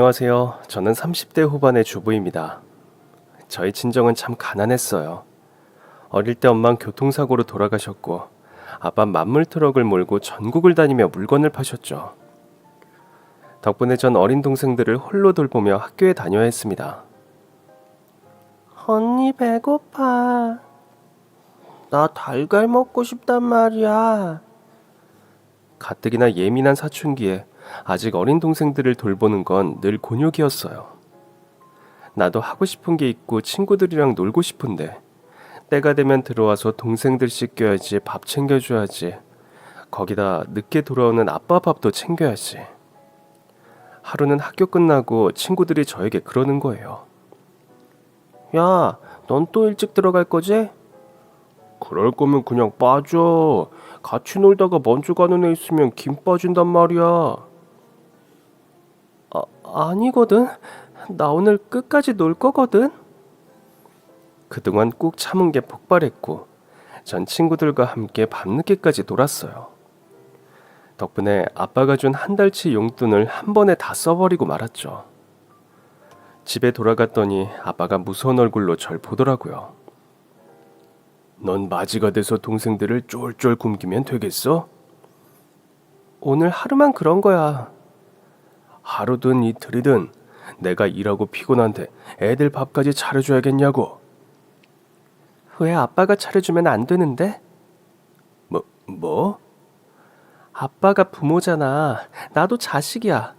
안녕하세요. 저는 30대 후반의 주부입니다. 저희 친정은 참 가난했어요. 어릴 때 엄마는 교통사고로 돌아가셨고 아빠는 만물 트럭을 몰고 전국을 다니며 물건을 파셨죠. 덕분에 전 어린 동생들을 홀로 돌보며 학교에 다녀야 했습니다. 언니 배고파. 나 달걀 먹고 싶단 말이야. 가뜩이나 예민한 사춘기에 아직 어린 동생들을 돌보는 건 늘 곤욕이었어요. 나도 하고 싶은 게 있고 친구들이랑 놀고 싶은데 때가 되면 들어와서 동생들 씻겨야지, 밥 챙겨줘야지. 거기다 늦게 돌아오는 아빠 밥도 챙겨야지. 하루는 학교 끝나고 친구들이 저에게 그러는 거예요. 야, 넌 또 일찍 들어갈 거지? 그럴 거면 그냥 빠져. 같이 놀다가 먼저 가는 애 있으면 김 빠진단 말이야. 아니거든. 나 오늘 끝까지 놀 거거든. 그동안 꾹 참은 게 폭발했고 전 친구들과 함께 밤늦게까지 놀았어요. 덕분에 아빠가 준 한 달치 용돈을 한 번에 다 써버리고 말았죠. 집에 돌아갔더니 아빠가 무서운 얼굴로 절 보더라고요. 넌 맞이가 돼서 동생들을 쫄쫄 굶기면 되겠어? 오늘 하루만 그런 거야. 하루든 이틀이든 내가 일하고 피곤한데 애들 밥까지 차려줘야겠냐고. 왜 아빠가 차려주면 안 되는데? 뭐? 아빠가 부모잖아. 나도 자식이야.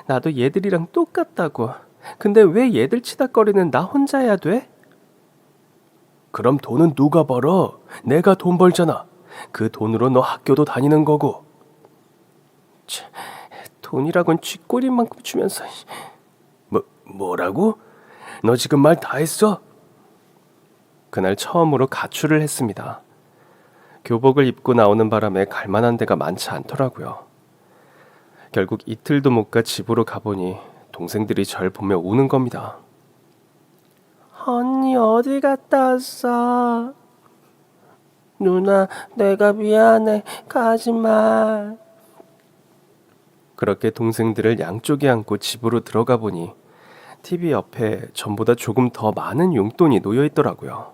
나도 얘들이랑 똑같다고. 근데 왜 얘들 치닥거리는 나 혼자 해야 돼? 그럼 돈은 누가 벌어? 내가 돈 벌잖아. 그 돈으로 너 학교도 다니는 거고. 돈이라곤 쥐꼬리만큼 주면서. 뭐라고? 너 지금 말 다 했어? 그날 처음으로 가출을 했습니다. 교복을 입고 나오는 바람에 갈 만한 데가 많지 않더라고요. 결국 이틀도 못 가 집으로 가보니 동생들이 절 보며 우는 겁니다. 언니 어디 갔다 왔어? 누나, 내가 미안해. 가지 마. 그렇게 동생들을 양쪽에 안고 집으로 들어가 보니 TV 옆에 전보다 조금 더 많은 용돈이 놓여 있더라고요.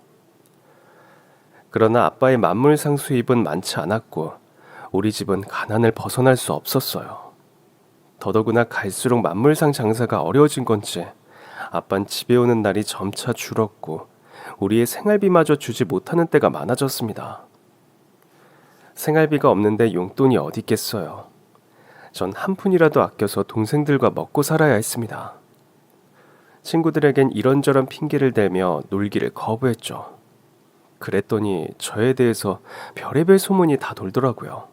그러나 아빠의 만물상 수입은 많지 않았고 우리 집은 가난을 벗어날 수 없었어요. 더더구나 갈수록 만물상 장사가 어려워진 건지 아빠는 집에 오는 날이 점차 줄었고 우리의 생활비마저 주지 못하는 때가 많아졌습니다. 생활비가 없는데 용돈이 어디 있겠어요. 전 한 푼이라도 아껴서 동생들과 먹고 살아야 했습니다. 친구들에겐 이런저런 핑계를 대며 놀기를 거부했죠. 그랬더니 저에 대해서 별의별 소문이 다 돌더라고요.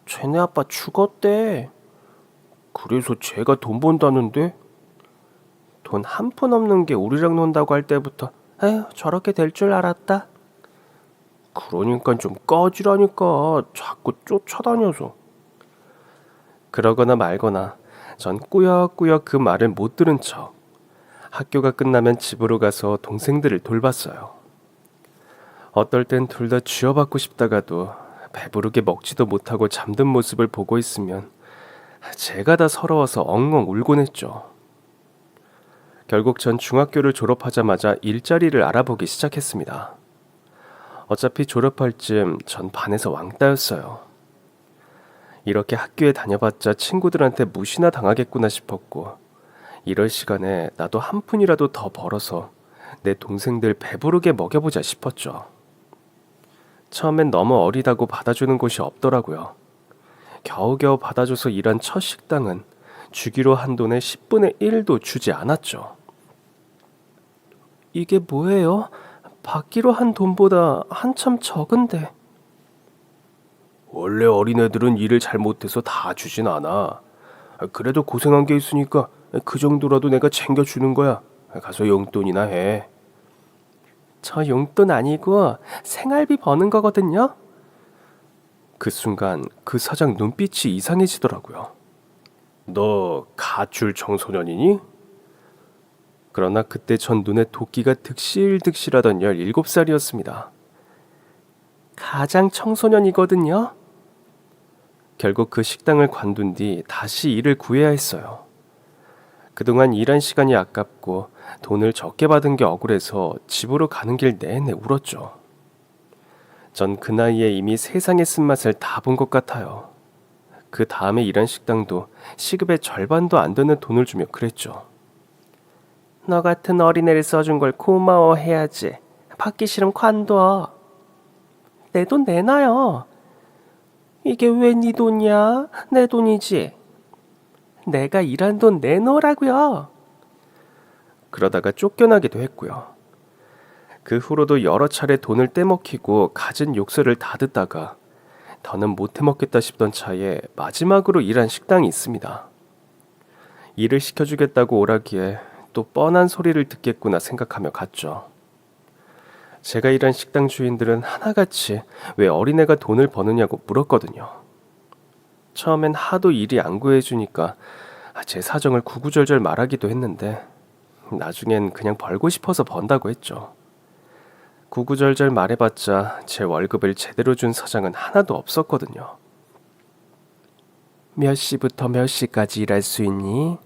쟤네 아빠 죽었대. 그래서 쟤가 돈 번다는데? 돈 한 푼 없는 게 우리랑 논다고 할 때부터 에휴 저렇게 될 줄 알았다. 그러니까 좀 꺼지라니까. 자꾸 쫓아다녀서. 그러거나 말거나 전 꾸역꾸역 그 말을 못 들은 척 학교가 끝나면 집으로 가서 동생들을 돌봤어요. 어떨 땐 둘 다 쥐어받고 싶다가도 배부르게 먹지도 못하고 잠든 모습을 보고 있으면 제가 다 서러워서 엉엉 울곤 했죠. 결국 전 중학교를 졸업하자마자 일자리를 알아보기 시작했습니다. 어차피 졸업할 즈음 전 반에서 왕따였어요. 이렇게 학교에 다녀봤자 친구들한테 무시나 당하겠구나 싶었고 이럴 시간에 나도 한 푼이라도 더 벌어서 내 동생들 배부르게 먹여보자 싶었죠. 처음엔 너무 어리다고 받아주는 곳이 없더라고요. 겨우겨우 받아줘서 일한 첫 식당은 주기로 한 돈의 10분의 1도 주지 않았죠. 이게 뭐예요? 받기로 한 돈보다 한참 적은데. 원래 어린애들은 일을 잘 못해서 다 주진 않아. 그래도 고생한 게 있으니까 그 정도라도 내가 챙겨주는 거야. 가서 용돈이나 해. 저 용돈 아니고 생활비 버는 거거든요. 그 순간 그 사장 눈빛이 이상해지더라고요. 너 가출 청소년이니? 그러나 그때 전 눈에 도끼가 득실득실하던 17살이었습니다. 가장 청소년이거든요. 결국 그 식당을 관둔 뒤 다시 일을 구해야 했어요. 그동안 일한 시간이 아깝고 돈을 적게 받은 게 억울해서 집으로 가는 길 내내 울었죠. 전 그 나이에 이미 세상의 쓴맛을 다 본 것 같아요. 그 다음에 일한 식당도 시급의 절반도 안 되는 돈을 주며 그랬죠. 너 같은 어린애를 써준 걸 고마워해야지. 받기 싫으면 관둬. 내 돈 내놔요. 이게 왜 네 돈이야? 내 돈이지. 내가 일한 돈 내놓으라고요. 그러다가 쫓겨나기도 했고요. 그 후로도 여러 차례 돈을 떼먹히고 갖은 욕설을 다 듣다가 더는 못 해먹겠다 싶던 차에 마지막으로 일한 식당이 있습니다. 일을 시켜주겠다고 오라기에 또 뻔한 소리를 듣겠구나 생각하며 갔죠. 제가 일한 식당 주인들은 하나같이 왜 어린애가 돈을 버느냐고 물었거든요. 처음엔 하도 일이 안 구해주니까 제 사정을 구구절절 말하기도 했는데 나중엔 그냥 벌고 싶어서 번다고 했죠. 구구절절 말해봤자 제 월급을 제대로 준 사장은 하나도 없었거든요. 몇 시부터 몇 시까지 일할 수 있니?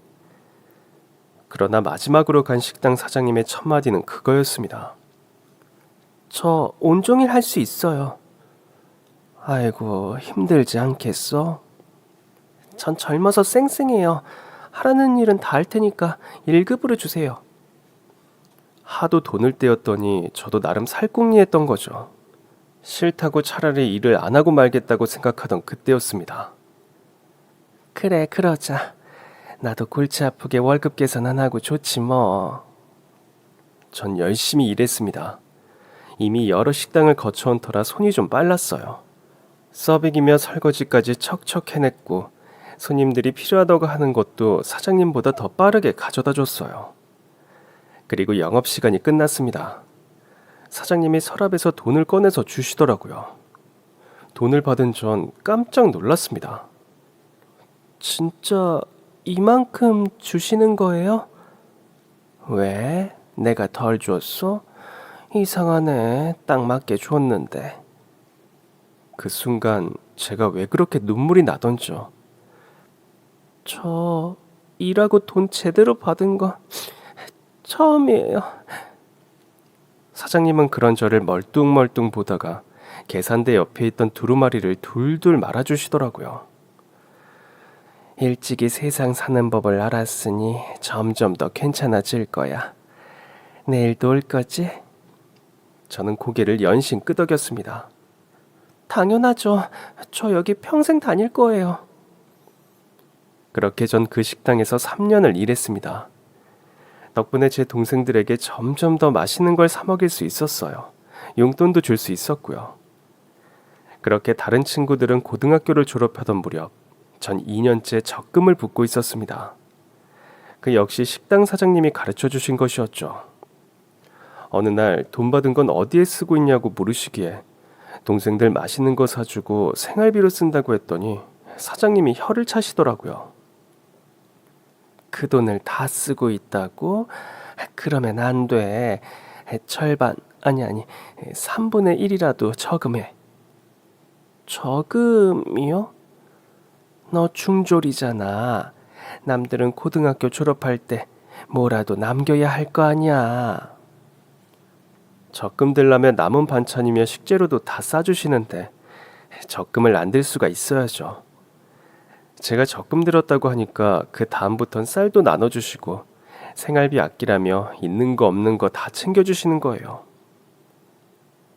그러나 마지막으로 간 식당 사장님의 첫 마디는 그거였습니다. 저 온종일 할 수 있어요. 아이고, 힘들지 않겠어? 전 젊어서 쌩쌩해요. 하라는 일은 다 할 테니까 1급으로 주세요. 하도 돈을 떼었더니 저도 나름 살궁리했던 거죠. 싫다고 차라리 일을 안 하고 말겠다고 생각하던 그때였습니다. 그래, 그러자. 나도 골치 아프게 월급 계산 안 하고 좋지 뭐. 전 열심히 일했습니다. 이미 여러 식당을 거쳐온 터라 손이 좀 빨랐어요. 서빙이며 설거지까지 척척 해냈고 손님들이 필요하다고 하는 것도 사장님보다 더 빠르게 가져다 줬어요. 그리고 영업시간이 끝났습니다. 사장님이 서랍에서 돈을 꺼내서 주시더라고요. 돈을 받은 전 깜짝 놀랐습니다. 진짜 이만큼 주시는 거예요? 왜? 내가 덜 줬어? 이상하네. 딱 맞게 줬는데. 그 순간 제가 왜 그렇게 눈물이 나던지요. 저 일하고 돈 제대로 받은 거 처음이에요. 사장님은 그런 저를 멀뚱멀뚱 보다가 계산대 옆에 있던 두루마리를 둘둘 말아주시더라고요. 일찍이 세상 사는 법을 알았으니 점점 더 괜찮아질 거야. 내일도 올 거지? 저는 고개를 연신 끄덕였습니다. 당연하죠. 저 여기 평생 다닐 거예요. 그렇게 전 그 식당에서 3년을 일했습니다. 덕분에 제 동생들에게 점점 더 맛있는 걸 사 먹일 수 있었어요. 용돈도 줄 수 있었고요. 그렇게 다른 친구들은 고등학교를 졸업하던 무렵 전 2년째 적금을 붓고 있었습니다. 그 역시 식당 사장님이 가르쳐 주신 것이었죠. 어느 날 돈 받은 건 어디에 쓰고 있냐고 물으시기에 동생들 맛있는 거 사주고 생활비로 쓴다고 했더니 사장님이 혀를 차시더라고요. 그 돈을 다 쓰고 있다고? 그러면 안 돼. 절반, 아니 3분의 1이라도 저금해. 저금이요? 너 중졸이잖아. 남들은 고등학교 졸업할 때 뭐라도 남겨야 할 거 아니야. 적금 들려면 남은 반찬이며 식재료도 다 싸주시는데 적금을 안 들 수가 있어야죠. 제가 적금 들었다고 하니까 그 다음부턴 쌀도 나눠주시고 생활비 아끼라며 있는 거 없는 거 다 챙겨주시는 거예요.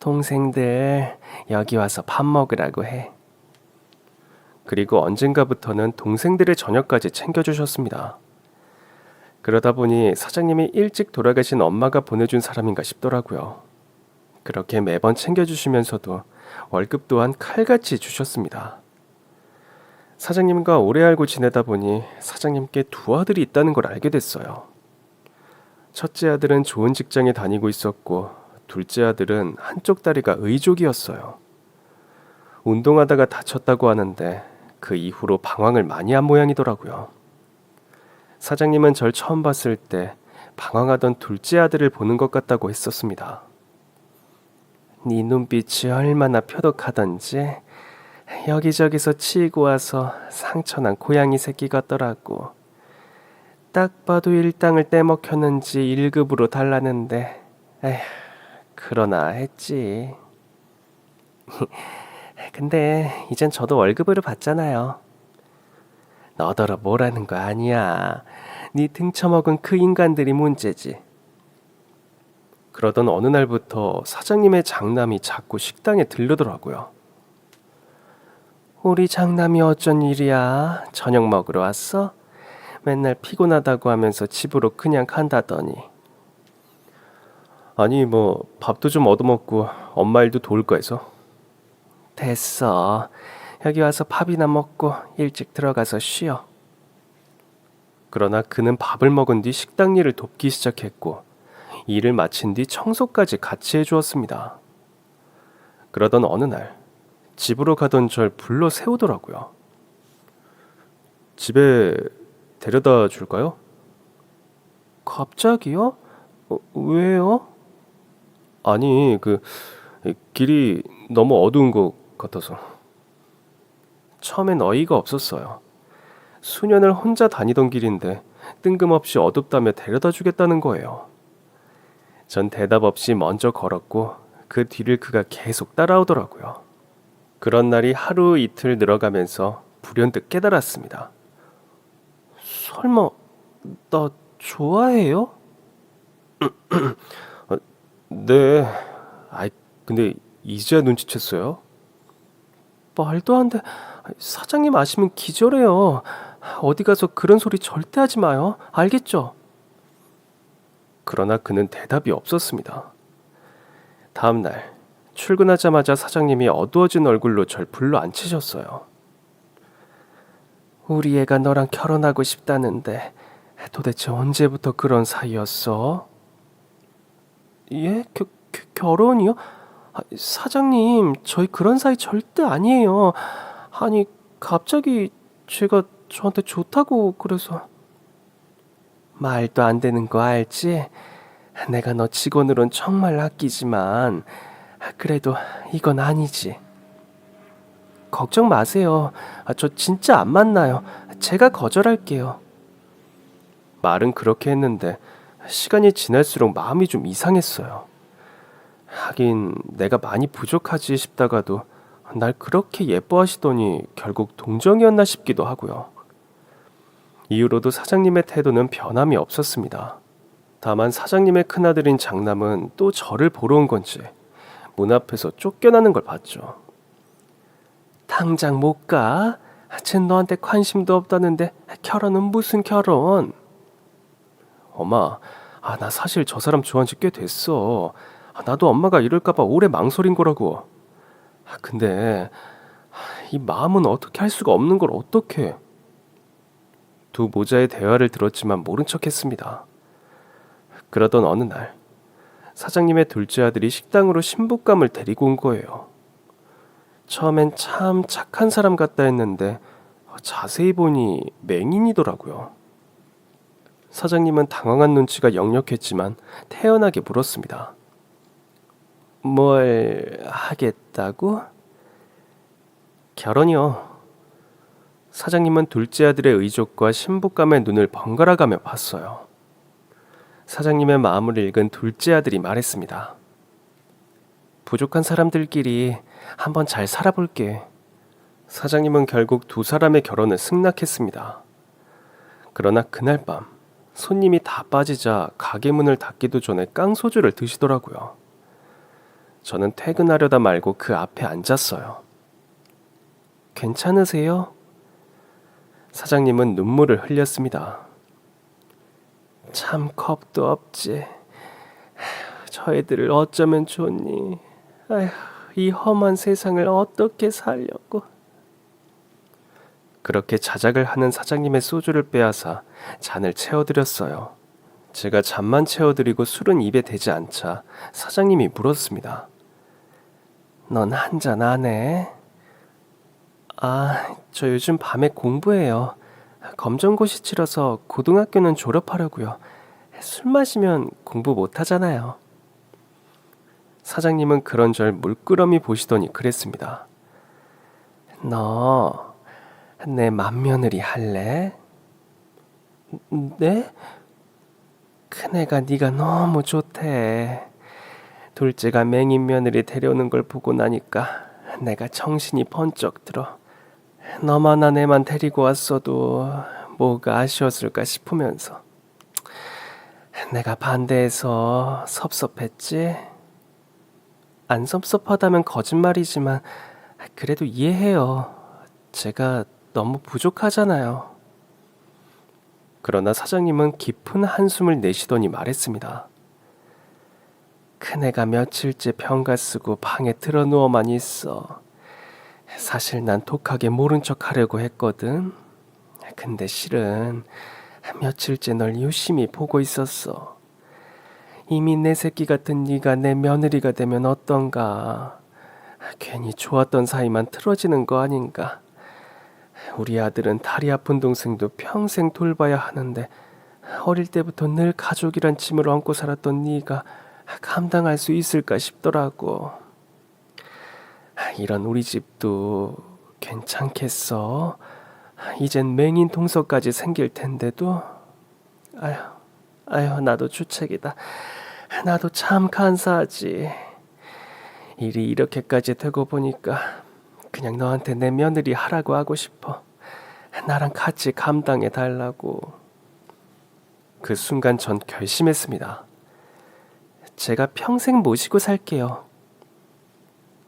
동생들 여기 와서 밥 먹으라고 해. 그리고 언젠가부터는 동생들의 저녁까지 챙겨주셨습니다. 그러다 보니 사장님이 일찍 돌아가신 엄마가 보내준 사람인가 싶더라고요. 그렇게 매번 챙겨주시면서도 월급 또한 칼같이 주셨습니다. 사장님과 오래 알고 지내다 보니 사장님께 두 아들이 있다는 걸 알게 됐어요. 첫째 아들은 좋은 직장에 다니고 있었고 둘째 아들은 한쪽 다리가 의족이었어요. 운동하다가 다쳤다고 하는데 그 이후로 방황을 많이 한 모양이더라고요. 사장님은 절 처음 봤을 때 방황하던 둘째 아들을 보는 것 같다고 했었습니다. 네 눈빛이 얼마나 표독하던지 여기저기서 치이고 와서 상처난 고양이 새끼 같더라고. 딱 봐도 일당을 떼먹혔는지 1급으로 달라는데 에휴, 그러나 했지. 근데 이젠 저도 월급으로 받잖아요. 너더러 뭐라는 거 아니야. 네 등쳐먹은 그 인간들이 문제지. 그러던 어느 날부터 사장님의 장남이 자꾸 식당에 들르더라고요. 우리 장남이 어쩐 일이야? 저녁 먹으러 왔어? 맨날 피곤하다고 하면서 집으로 그냥 간다더니. 아니 뭐 밥도 좀 얻어먹고 엄마 일도 도울까 해서. 됐어. 여기 와서 밥이나 먹고 일찍 들어가서 쉬어. 그러나 그는 밥을 먹은 뒤 식당 일을 돕기 시작했고 일을 마친 뒤 청소까지 같이 해주었습니다. 그러던 어느 날 집으로 가던 절 불러 세우더라고요. 집에 데려다 줄까요? 갑자기요? 왜요? 아니 길이 너무 어두운 것 같아서. 처음엔 어이가 없었어요. 수년을 혼자 다니던 길인데 뜬금없이 어둡다며 데려다 주겠다는 거예요. 전 대답 없이 먼저 걸었고 그 뒤를 그가 계속 따라오더라고요. 그런 날이 하루 이틀 늘어가면서 불현듯 깨달았습니다. 설마 나 좋아해요? 네. 근데 이제야 눈치챘어요? 말도 안 돼. 사장님 아시면 기절해요. 어디 가서 그런 소리 절대 하지 마요. 알겠죠? 그러나 그는 대답이 없었습니다. 다음 날 출근하자마자 사장님이 어두워진 얼굴로 절 불러 앉히셨어요. 우리 애가 너랑 결혼하고 싶다는데 도대체 언제부터 그런 사이였어? 예? 결혼이요? 사장님, 저희 그런 사이 절대 아니에요. 아니, 갑자기 제가 저한테 좋다고 그래서. 말도 안 되는 거 알지? 내가 너 직원으론 정말 아끼지만 그래도 이건 아니지. 걱정 마세요. 저 진짜 안 만나요. 제가 거절할게요. 말은 그렇게 했는데 시간이 지날수록 마음이 좀 이상했어요. 하긴 내가 많이 부족하지 싶다가도 날 그렇게 예뻐하시더니 결국 동정이었나 싶기도 하고요. 이후로도 사장님의 태도는 변함이 없었습니다. 다만 사장님의 큰아들인 장남은 또 저를 보러 온 건지 문 앞에서 쫓겨나는 걸 봤죠. 당장 못 가? 쟨 너한테 관심도 없다는데 결혼은 무슨 결혼? 엄마, 나 사실 저 사람 좋아한 지 꽤 됐어. 나도 엄마가 이럴까봐 오래 망설인 거라고. 근데 이 마음은 어떻게 할 수가 없는 걸 어떡해. 두 모자의 대화를 들었지만 모른 척했습니다. 그러던 어느 날 사장님의 둘째 아들이 식당으로 신부감을 데리고 온 거예요. 처음엔 참 착한 사람 같다 했는데 자세히 보니 맹인이더라고요. 사장님은 당황한 눈치가 역력했지만 태연하게 물었습니다. 뭘 하겠다고? 결혼이요. 사장님은 둘째 아들의 의족과 신부감의 눈을 번갈아가며 봤어요. 사장님의 마음을 읽은 둘째 아들이 말했습니다. 부족한 사람들끼리 한번 잘 살아볼게. 사장님은 결국 두 사람의 결혼을 승낙했습니다. 그러나 그날 밤 손님이 다 빠지자 가게 문을 닫기도 전에 깡소주를 드시더라고요. 저는 퇴근하려다 말고 그 앞에 앉았어요. 괜찮으세요? 사장님은 눈물을 흘렸습니다. 참 겁도 없지. 저 애들을 어쩌면 좋니? 아휴, 이 험한 세상을 어떻게 살려고. 그렇게 자작을 하는 사장님의 소주를 빼앗아 잔을 채워드렸어요. 제가 잔만 채워드리고 술은 입에 대지 않자 사장님이 물었습니다. 넌 한잔 안 해? 저 요즘 밤에 공부해요. 검정고시 치러서 고등학교는 졸업하려고요. 술 마시면 공부 못 하잖아요. 사장님은 그런 절 물끄러미 보시더니 그랬습니다. 너 내 맏며느리 할래? 네? 큰애가 네가 너무 좋대. 둘째가 맹인 며느리 데려오는 걸 보고 나니까 내가 정신이 번쩍 들어. 너만한 애만 데리고 왔어도 뭐가 아쉬웠을까 싶으면서 내가 반대해서 섭섭했지? 안 섭섭하다면 거짓말이지만 그래도 이해해요. 제가 너무 부족하잖아요. 그러나 사장님은 깊은 한숨을 내쉬더니 말했습니다. 큰애가 며칠째 병가 쓰고 방에 들어누워만 있어. 사실 난 독하게 모른 척 하려고 했거든. 근데 실은 며칠째 널 유심히 보고 있었어. 이미 내 새끼 같은 네가 내 며느리가 되면 어떤가. 괜히 좋았던 사이만 틀어지는 거 아닌가. 우리 아들은 다리 아픈 동생도 평생 돌봐야 하는데 어릴 때부터 늘 가족이란 짐을 안고 살았던 네가 감당할 수 있을까 싶더라고. 이런 우리 집도 괜찮겠어? 이젠 맹인 동서까지 생길 텐데도. 아휴 나도 주책이다. 나도 참 간사하지. 일이 이렇게까지 되고 보니까 그냥 너한테 내 며느리 하라고 하고 싶어. 나랑 같이 감당해 달라고. 그 순간 전 결심했습니다. 제가 평생 모시고 살게요.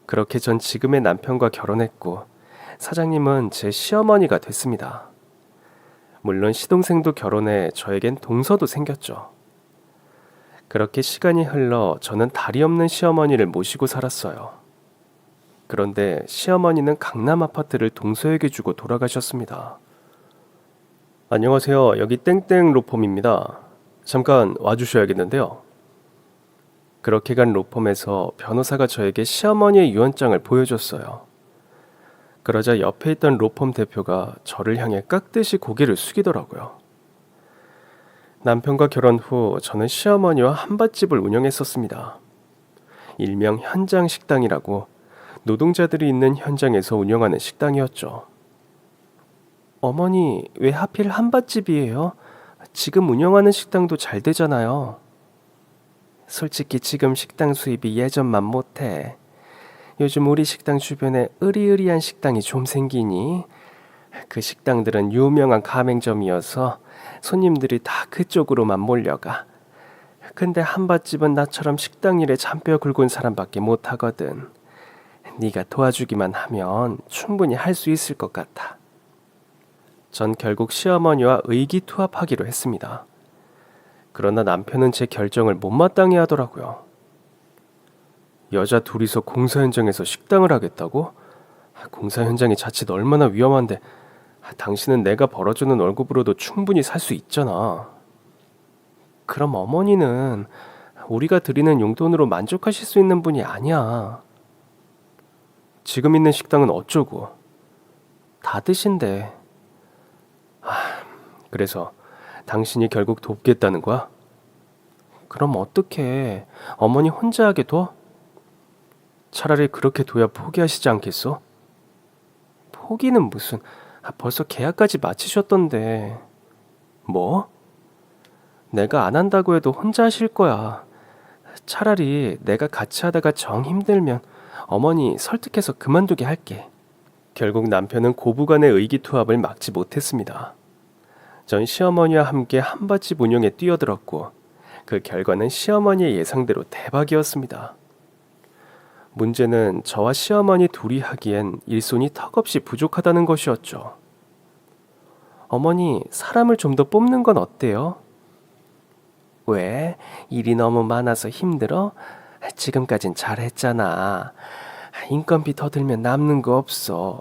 그렇게 전 지금의 남편과 결혼했고 사장님은 제 시어머니가 됐습니다. 물론 시동생도 결혼해 저에겐 동서도 생겼죠. 그렇게 시간이 흘러 저는 다리 없는 시어머니를 모시고 살았어요. 그런데 시어머니는 강남 아파트를 동서에게 주고 돌아가셨습니다. 안녕하세요. 여기 땡땡 로펌입니다. 잠깐 와주셔야겠는데요. 그렇게 간 로펌에서 변호사가 저에게 시어머니의 유언장을 보여줬어요. 그러자 옆에 있던 로펌 대표가 저를 향해 깍듯이 고개를 숙이더라고요. 남편과 결혼 후 저는 시어머니와 한밭집을 운영했었습니다. 일명 현장 식당이라고 노동자들이 있는 현장에서 운영하는 식당이었죠. 어머니, 왜 하필 한밭집이에요? 지금 운영하는 식당도 잘 되잖아요. 솔직히 지금 식당 수입이 예전만 못해. 요즘 우리 식당 주변에 으리으리한 식당이 좀 생기니 그 식당들은 유명한 가맹점이어서 손님들이 다 그쪽으로만 몰려가. 근데 한밭집은 나처럼 식당 일에 잔뼈 굵은 사람밖에 못하거든. 네가 도와주기만 하면 충분히 할 수 있을 것 같아. 전 결국 시어머니와 의기투합하기로 했습니다. 그러나 남편은 제 결정을 못마땅해 하더라고요. 여자 둘이서 공사 현장에서 식당을 하겠다고? 공사 현장이 자칫 얼마나 위험한데 당신은 내가 벌어주는 월급으로도 충분히 살 수 있잖아. 그럼 어머니는 우리가 드리는 용돈으로 만족하실 수 있는 분이 아니야. 지금 있는 식당은 어쩌고? 다 드신대. 그래서 당신이 결국 돕겠다는 거야? 그럼 어떡해? 어머니 혼자 하게 둬? 차라리 그렇게 둬야 포기하시지 않겠어? 포기는 무슨, 벌써 계약까지 마치셨던데. 뭐? 내가 안 한다고 해도 혼자 하실 거야. 차라리 내가 같이 하다가 정 힘들면 어머니 설득해서 그만두게 할게. 결국 남편은 고부간의 의기투합을 막지 못했습니다. 전 시어머니와 함께 한밭집 운영에 뛰어들었고 그 결과는 시어머니의 예상대로 대박이었습니다. 문제는 저와 시어머니 둘이 하기엔 일손이 턱없이 부족하다는 것이었죠. 어머니, 사람을 좀 더 뽑는 건 어때요? 왜? 일이 너무 많아서 힘들어? 지금까진 잘했잖아. 인건비 더 들면 남는 거 없어.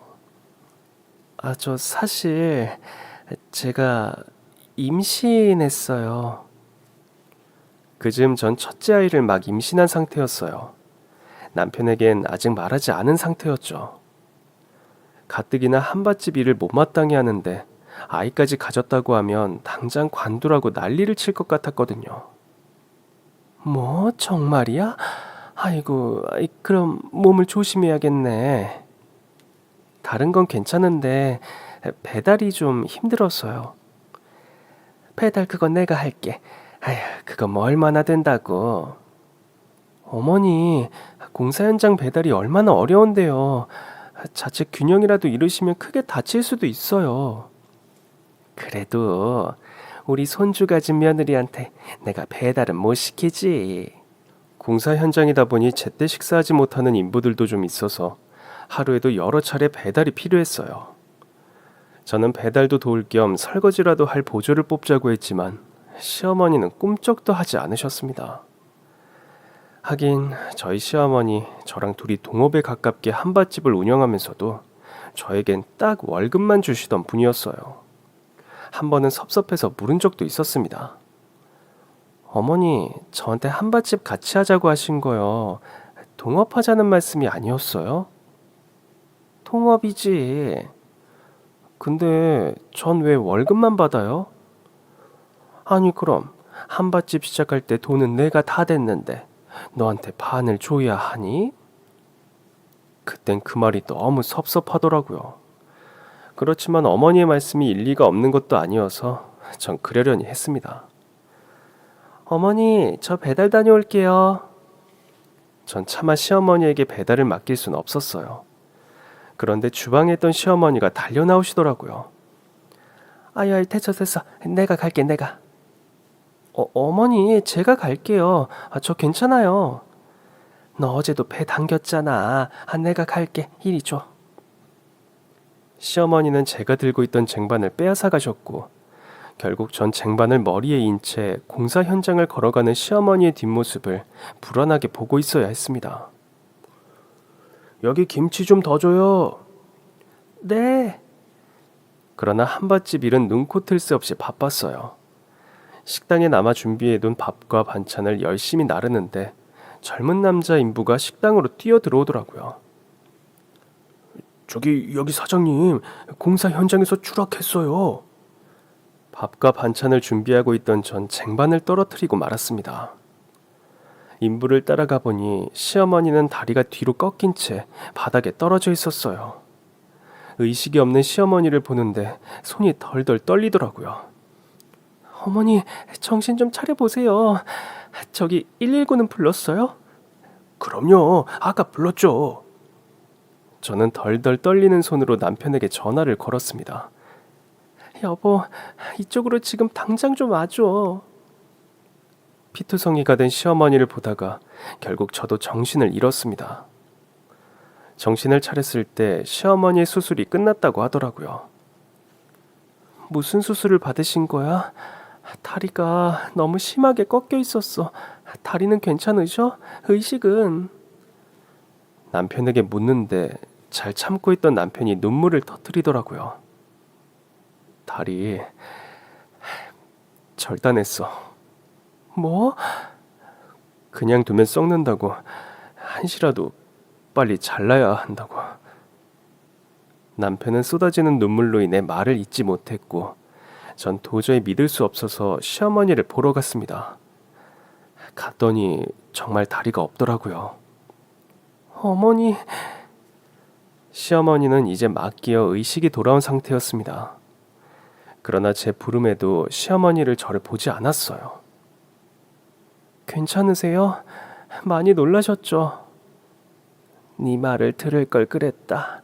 저 사실 제가 임신했어요. 그즈음 전 첫째 아이를 막 임신한 상태였어요. 남편에겐 아직 말하지 않은 상태였죠. 가뜩이나 한밭집 일을 못마땅해 하는데 아이까지 가졌다고 하면 당장 관두라고 난리를 칠 것 같았거든요. 뭐 정말이야? 아이고, 그럼 몸을 조심해야겠네. 다른 건 괜찮은데 배달이 좀 힘들었어요. 배달 그건 내가 할게. 아휴, 그건 뭐 얼마나 된다고. 어머니, 공사 현장 배달이 얼마나 어려운데요. 자칫 균형이라도 잃으시면 크게 다칠 수도 있어요. 그래도 우리 손주 가진 며느리한테 내가 배달은 못 시키지. 공사 현장이다 보니 제때 식사하지 못하는 인부들도 좀 있어서 하루에도 여러 차례 배달이 필요했어요. 저는 배달도 도울 겸 설거지라도 할 보조를 뽑자고 했지만 시어머니는 꿈쩍도 하지 않으셨습니다. 하긴 저희 시어머니 저랑 둘이 동업에 가깝게 한밭집을 운영하면서도 저에겐 딱 월급만 주시던 분이었어요. 한 번은 섭섭해서 물은 적도 있었습니다. 어머니, 저한테 한밭집 같이 하자고 하신 거요. 동업하자는 말씀이 아니었어요? 동업이지. 근데 전 왜 월급만 받아요? 아니 그럼 한밭집 시작할 때 돈은 내가 다 댔는데 너한테 반을 줘야 하니? 그땐 그 말이 너무 섭섭하더라고요. 그렇지만 어머니의 말씀이 일리가 없는 것도 아니어서 전 그러려니 했습니다. 어머니, 저 배달 다녀올게요. 전 차마 시어머니에게 배달을 맡길 순 없었어요. 그런데 주방에 있던 시어머니가 달려 나오시더라고요. 아유, 됐어. 내가 갈게, 내가. 어머니, 제가 갈게요. 저 괜찮아요. 너 어제도 배 당겼잖아. 내가 갈게. 이리 줘. 시어머니는 제가 들고 있던 쟁반을 빼앗아 가셨고 결국 전 쟁반을 머리에 인 채 공사 현장을 걸어가는 시어머니의 뒷모습을 불안하게 보고 있어야 했습니다. 여기 김치 좀 더 줘요. 네. 그러나 한밭집 일은 눈코 뜰 새 없이 바빴어요. 식당에 남아 준비해둔 밥과 반찬을 열심히 나르는데 젊은 남자 인부가 식당으로 뛰어 들어오더라고요. 여기 사장님, 공사 현장에서 추락했어요. 밥과 반찬을 준비하고 있던 전 쟁반을 떨어뜨리고 말았습니다. 인부를 따라가 보니 시어머니는 다리가 뒤로 꺾인 채 바닥에 떨어져 있었어요. 의식이 없는 시어머니를 보는데 손이 덜덜 떨리더라고요. 어머니, 정신 좀 차려보세요. 저기 119는 불렀어요? 그럼요, 아까 불렀죠. 저는 덜덜 떨리는 손으로 남편에게 전화를 걸었습니다. 여보, 이쪽으로 지금 당장 좀 와줘. 피투성이가 된 시어머니를 보다가 결국 저도 정신을 잃었습니다. 정신을 차렸을 때 시어머니의 수술이 끝났다고 하더라고요. 무슨 수술을 받으신 거야? 다리가 너무 심하게 꺾여 있었어. 다리는 괜찮으셔? 의식은? 남편에게 묻는데 잘 참고 있던 남편이 눈물을 터뜨리더라고요. 다리 절단했어. 뭐? 그냥 두면 썩는다고. 한시라도 빨리 잘라야 한다고. 남편은 쏟아지는 눈물로 인해 말을 잇지 못했고 전 도저히 믿을 수 없어서 시어머니를 보러 갔습니다. 갔더니 정말 다리가 없더라고요. 어머니. 시어머니는 이제 막 끼어 의식이 돌아온 상태였습니다. 그러나 제 부름에도 시어머니를 저를 보지 않았어요. 괜찮으세요? 많이 놀라셨죠? 네 말을 들을 걸 그랬다.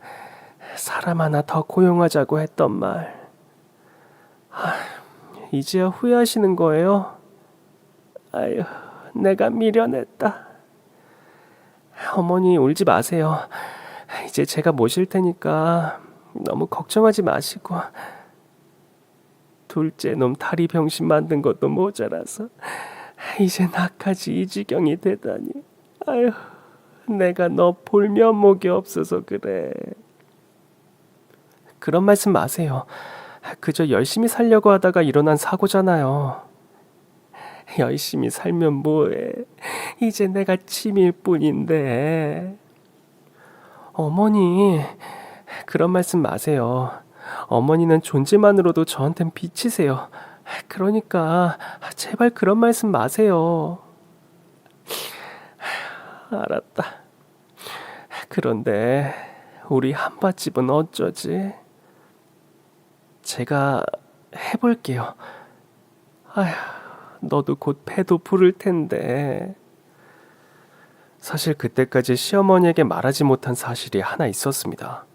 사람 하나 더 고용하자고 했던 말. 이제야 후회하시는 거예요? 아유, 내가 미련했다. 어머니 울지 마세요. 이제 제가 모실 테니까 너무 걱정하지 마시고. 둘째 놈 다리 병신 만든 것도 모자라서 이제 나까지 이 지경이 되다니. 아유, 내가 너 볼 면목이 없어서 그래. 그런 말씀 마세요. 그저 열심히 살려고 하다가 일어난 사고잖아요. 열심히 살면 뭐해. 이제 내가 침일 뿐인데. 어머니, 그런 말씀 마세요. 어머니는 존재만으로도 저한텐 빛이세요. 그러니까 제발 그런 말씀 마세요. 알았다. 그런데 우리 한밭집은 어쩌지? 제가 해볼게요. 아휴, 너도 곧 배도 부를 텐데. 사실 그때까지 시어머니에게 말하지 못한 사실이 하나 있었습니다.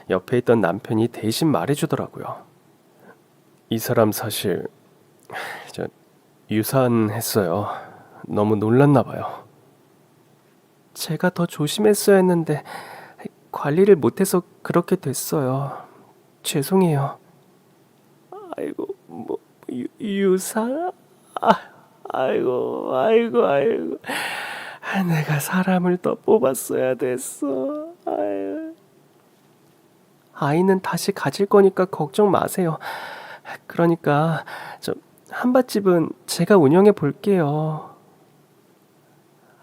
옆에 있던 남편이 대신 말해주더라고요. 이 사람 사실 저 유산했어요. 너무 놀랐나 봐요. 제가 더 조심했어야 했는데 관리를 못해서 그렇게 됐어요. 죄송해요. 아이고, 뭐 유산? 아이고. 내가 사람을 더 뽑았어야 됐어. 아유. 아이는 다시 가질 거니까 걱정 마세요. 그러니까 저 한밭집은 제가 운영해 볼게요.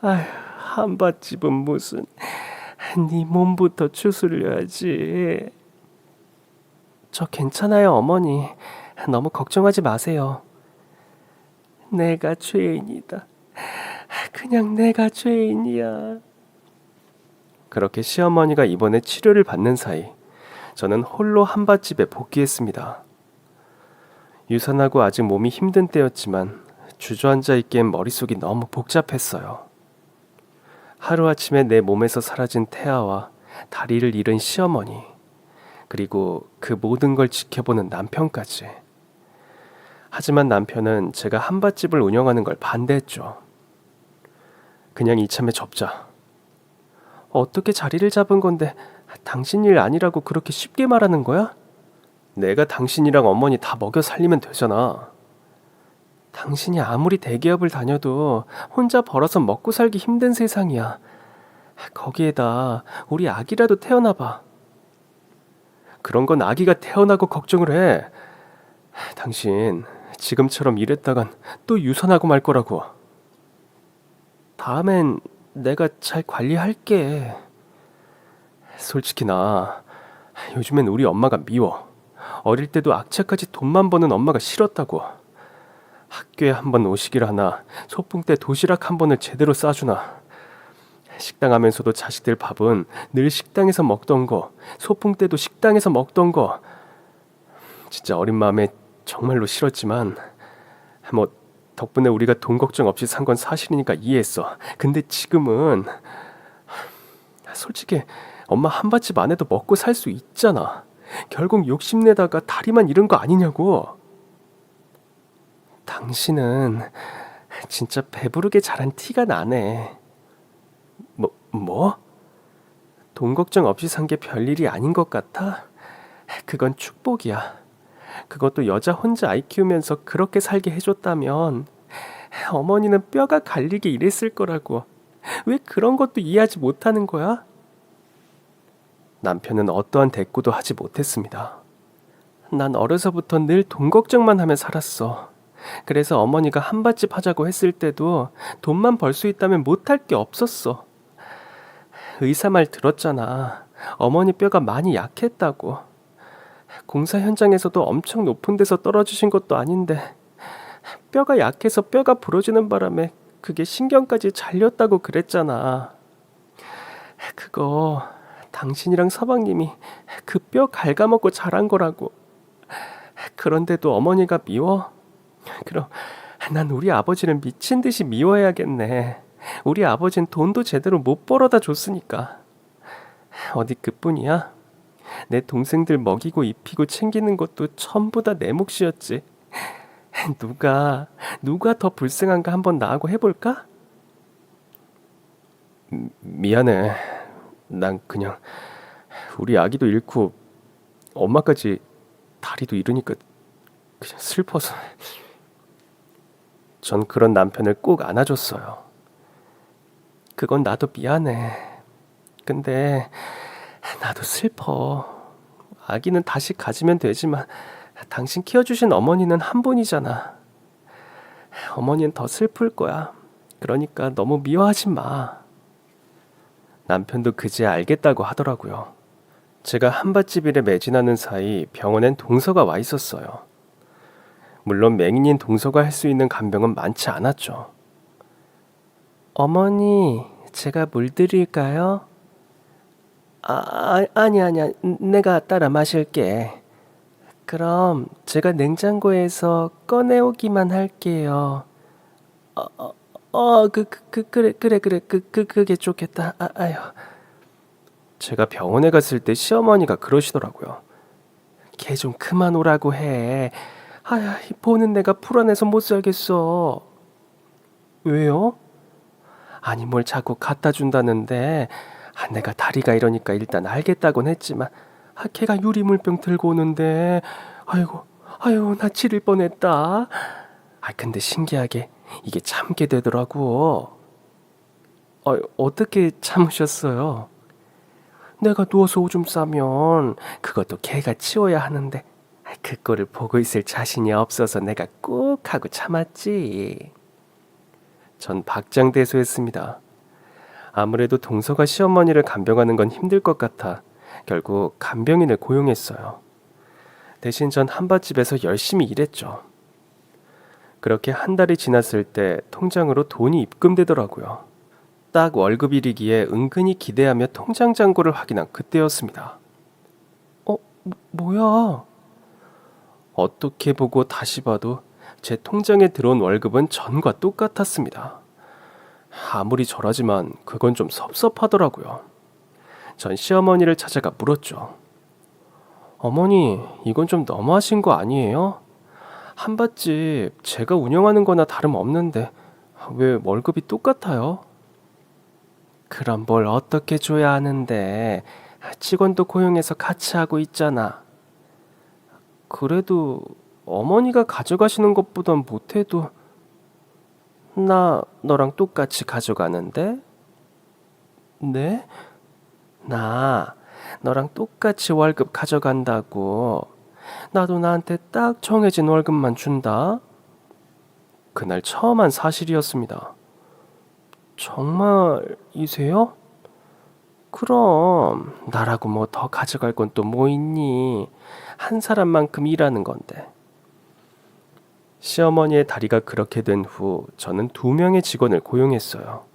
아휴, 한밭집은 무슨. 네 몸부터 추스려야지. 저 괜찮아요, 어머니. 너무 걱정하지 마세요. 내가 죄인이다. 그냥 내가 죄인이야. 그렇게 시어머니가 입원해 치료를 받는 사이 저는 홀로 한밭집에 복귀했습니다. 유산하고 아직 몸이 힘든 때였지만 주저앉아 있기엔 머릿속이 너무 복잡했어요. 하루아침에 내 몸에서 사라진 태아와 다리를 잃은 시어머니, 그리고 그 모든 걸 지켜보는 남편까지. 하지만 남편은 제가 한밭집을 운영하는 걸 반대했죠. 그냥 이참에 접자. 어떻게 자리를 잡은 건데 당신 일 아니라고 그렇게 쉽게 말하는 거야? 내가 당신이랑 어머니 다 먹여 살리면 되잖아. 당신이 아무리 대기업을 다녀도 혼자 벌어서 먹고 살기 힘든 세상이야. 거기에다 우리 아기라도 태어나봐. 그런 건 아기가 태어나고 걱정을 해. 당신 지금처럼 이랬다간 또 유산하고 말 거라고. 다음엔 내가 잘 관리할게. 솔직히 나 요즘엔 우리 엄마가 미워. 어릴 때도 악착같이 돈만 버는 엄마가 싫었다고. 학교에 한번 오시길 하나, 소풍 때 도시락 한 번을 제대로 싸주나. 식당 하면서도 자식들 밥은 늘 식당에서 먹던 거, 소풍 때도 식당에서 먹던 거. 진짜 어린 마음에 정말로 싫었지만 뭐 덕분에 우리가 돈 걱정 없이 산 건 사실이니까 이해했어. 근데 지금은 솔직히 엄마 한밭집 안 해도 먹고 살 수 있잖아. 결국 욕심내다가 다리만 잃은 거 아니냐고. 당신은 진짜 배부르게 자란 티가 나네. 뭐? 돈 걱정 없이 산 게 별일이 아닌 것 같아? 그건 축복이야. 그것도 여자 혼자 아이 키우면서 그렇게 살게 해줬다면 어머니는 뼈가 갈리게 일했을 거라고. 왜 그런 것도 이해하지 못하는 거야? 남편은 어떠한 대꾸도 하지 못했습니다. 난 어려서부터 늘 돈 걱정만 하며 살았어. 그래서 어머니가 한밭집 하자고 했을 때도 돈만 벌 수 있다면 못할 게 없었어. 의사 말 들었잖아. 어머니 뼈가 많이 약했다고. 공사 현장에서도 엄청 높은 데서 떨어지신 것도 아닌데 뼈가 약해서 뼈가 부러지는 바람에 그게 신경까지 잘렸다고 그랬잖아. 그거 당신이랑 서방님이 그 뼈 갉아먹고 자란 거라고. 그런데도 어머니가 미워? 그럼 난 우리 아버지를 미친 듯이 미워해야겠네. 우리 아버진 돈도 제대로 못 벌어다 줬으니까. 어디 그뿐이야? 내 동생들 먹이고 입히고 챙기는 것도 전부 다 내 몫이었지. 누가 더 불쌍한가 한번 나하고 해볼까? 미안해. 난 그냥 우리 아기도 잃고 엄마까지 다리도 잃으니까 그냥 슬퍼서. 전 그런 남편을 꼭 안아줬어요. 그건 나도 미안해. 근데 나도 슬퍼. 아기는 다시 가지면 되지만 당신 키워주신 어머니는 한 분이잖아. 어머니는 더 슬플 거야. 그러니까 너무 미워하지 마. 남편도 그제야 알겠다고 하더라고요. 제가 한밭집 일에 매진하는 사이 병원엔 동서가 와 있었어요. 물론 맹인인 동서가 할 수 있는 간병은 많지 않았죠. 어머니, 제가 물 드릴까요? 아니야. 내가 따라 마실게. 그럼 제가 냉장고에서 꺼내오기만 할게요. 그래. 그게 좋겠다. 아유. 제가 병원에 갔을 때 시어머니가 그러시더라고요. 걔 좀 그만 오라고 해. 아야, 보는 내가 불안해서 못 살겠어. 왜요? 아니, 뭘 자꾸 갖다 준다는데, 내가 다리가 이러니까 일단 알겠다곤 했지만, 걔가 유리물병 들고 오는데, 아이고, 나 지릴 뻔했다. 근데 신기하게 이게 참게 되더라고. 어떻게 참으셨어요? 내가 누워서 오줌 싸면 그것도 걔가 치워야 하는데 그거를 보고 있을 자신이 없어서 내가 꾹 하고 참았지. 전 박장대소했습니다. 아무래도 동서가 시어머니를 간병하는 건 힘들 것 같아 결국 간병인을 고용했어요. 대신 전 한밭집에서 열심히 일했죠. 그렇게 한 달이 지났을 때 통장으로 돈이 입금되더라고요. 딱 월급일이기에 은근히 기대하며 통장 잔고를 확인한 그때였습니다. 뭐야? 어떻게 보고 다시 봐도 제 통장에 들어온 월급은 전과 똑같았습니다. 아무리 저라지만 그건 좀 섭섭하더라고요. 전 시어머니를 찾아가 물었죠. 어머니, 이건 좀 너무하신 거 아니에요? 한밭집 제가 운영하는 거나 다름없는데 왜 월급이 똑같아요? 그럼 뭘 어떻게 줘야 하는데 직원도 고용해서 같이 하고 있잖아. 그래도 어머니가 가져가시는 것보단 못해도 나 너랑 똑같이 가져가는데? 네? 나 너랑 똑같이 월급 가져간다고. 나도 나한테 딱 정해진 월급만 준다. 그날 처음 한 사실이었습니다. 정말이세요? 그럼 나라고 뭐 더 가져갈 건 또 뭐 있니? 한 사람만큼 일하는 건데. 시어머니의 다리가 그렇게 된 후 저는 2명의 직원을 고용했어요.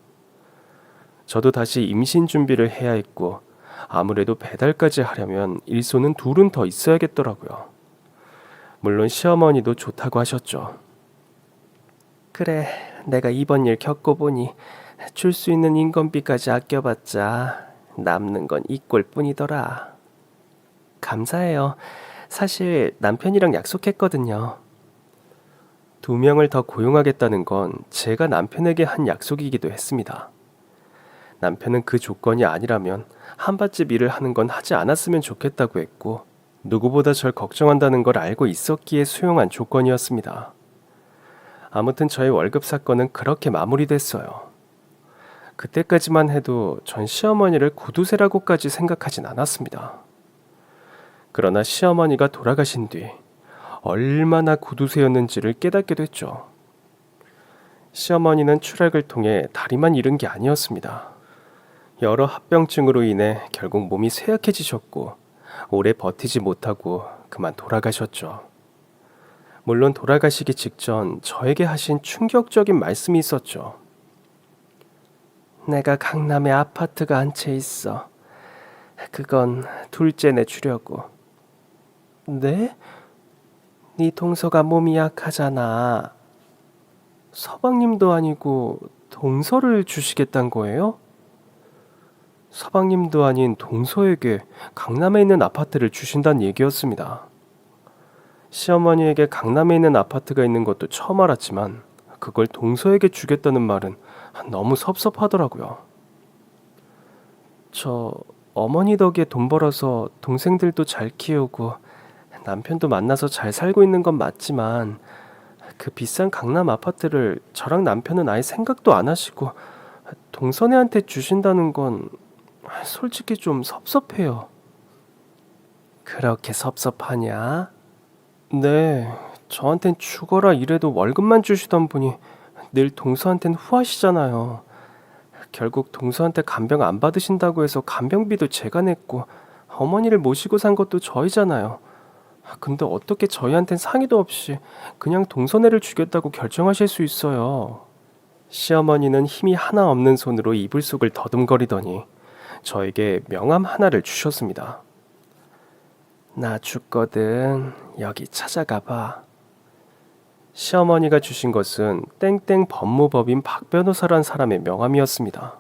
저도 다시 임신 준비를 해야 했고 아무래도 배달까지 하려면 일손은 2은 더 있어야겠더라고요. 물론 시어머니도 좋다고 하셨죠. 그래, 내가 이번 일 겪어보니 줄 수 있는 인건비까지 아껴봤자 남는 건 이 꼴뿐이더라. 감사해요. 사실 남편이랑 약속했거든요. 2명을 더 고용하겠다는 건 제가 남편에게 한 약속이기도 했습니다. 남편은 그 조건이 아니라면 한밭집 일을 하는 건 하지 않았으면 좋겠다고 했고 누구보다 절 걱정한다는 걸 알고 있었기에 수용한 조건이었습니다. 아무튼 저의 월급 사건은 그렇게 마무리됐어요. 그때까지만 해도 전 시어머니를 구두쇠라고까지 생각하진 않았습니다. 그러나 시어머니가 돌아가신 뒤 얼마나 구두쇠였는지를 깨닫게 됐죠. 시어머니는 추락을 통해 다리만 잃은 게 아니었습니다. 여러 합병증으로 인해 결국 몸이 쇠약해지셨고 오래 버티지 못하고 그만 돌아가셨죠. 물론 돌아가시기 직전 저에게 하신 충격적인 말씀이 있었죠. 내가 강남에 아파트가 한 채 있어. 그건 둘째내 주려고. 네? 네 동서가 몸이 약하잖아. 서방님도 아니고 동서를 주시겠단 거예요? 서방님도 아닌 동서에게 강남에 있는 아파트를 주신다는 얘기였습니다. 시어머니에게 강남에 있는 아파트가 있는 것도 처음 알았지만 그걸 동서에게 주겠다는 말은 너무 섭섭하더라고요. 저 어머니 덕에 돈 벌어서 동생들도 잘 키우고 남편도 만나서 잘 살고 있는 건 맞지만 그 비싼 강남 아파트를 저랑 남편은 아예 생각도 안 하시고 동선애한테 주신다는 건 솔직히 좀 섭섭해요. 그렇게 섭섭하냐? 네, 저한텐 죽어라 이래도 월급만 주시던 분이 늘 동서한텐 후하시잖아요. 결국 동서한테 간병 안 받으신다고 해서 간병비도 제가 냈고 어머니를 모시고 산 것도 저희잖아요. 근데 어떻게 저희한텐 상의도 없이 그냥 동서애를 주겠다고 결정하실 수 있어요. 시어머니는 힘이 하나 없는 손으로 이불 속을 더듬거리더니 저에게 명함 하나를 주셨습니다. 나 죽거든. 여기 찾아가 봐. 시어머니가 주신 것은 땡땡 법무법인 박 변호사란 사람의 명함이었습니다.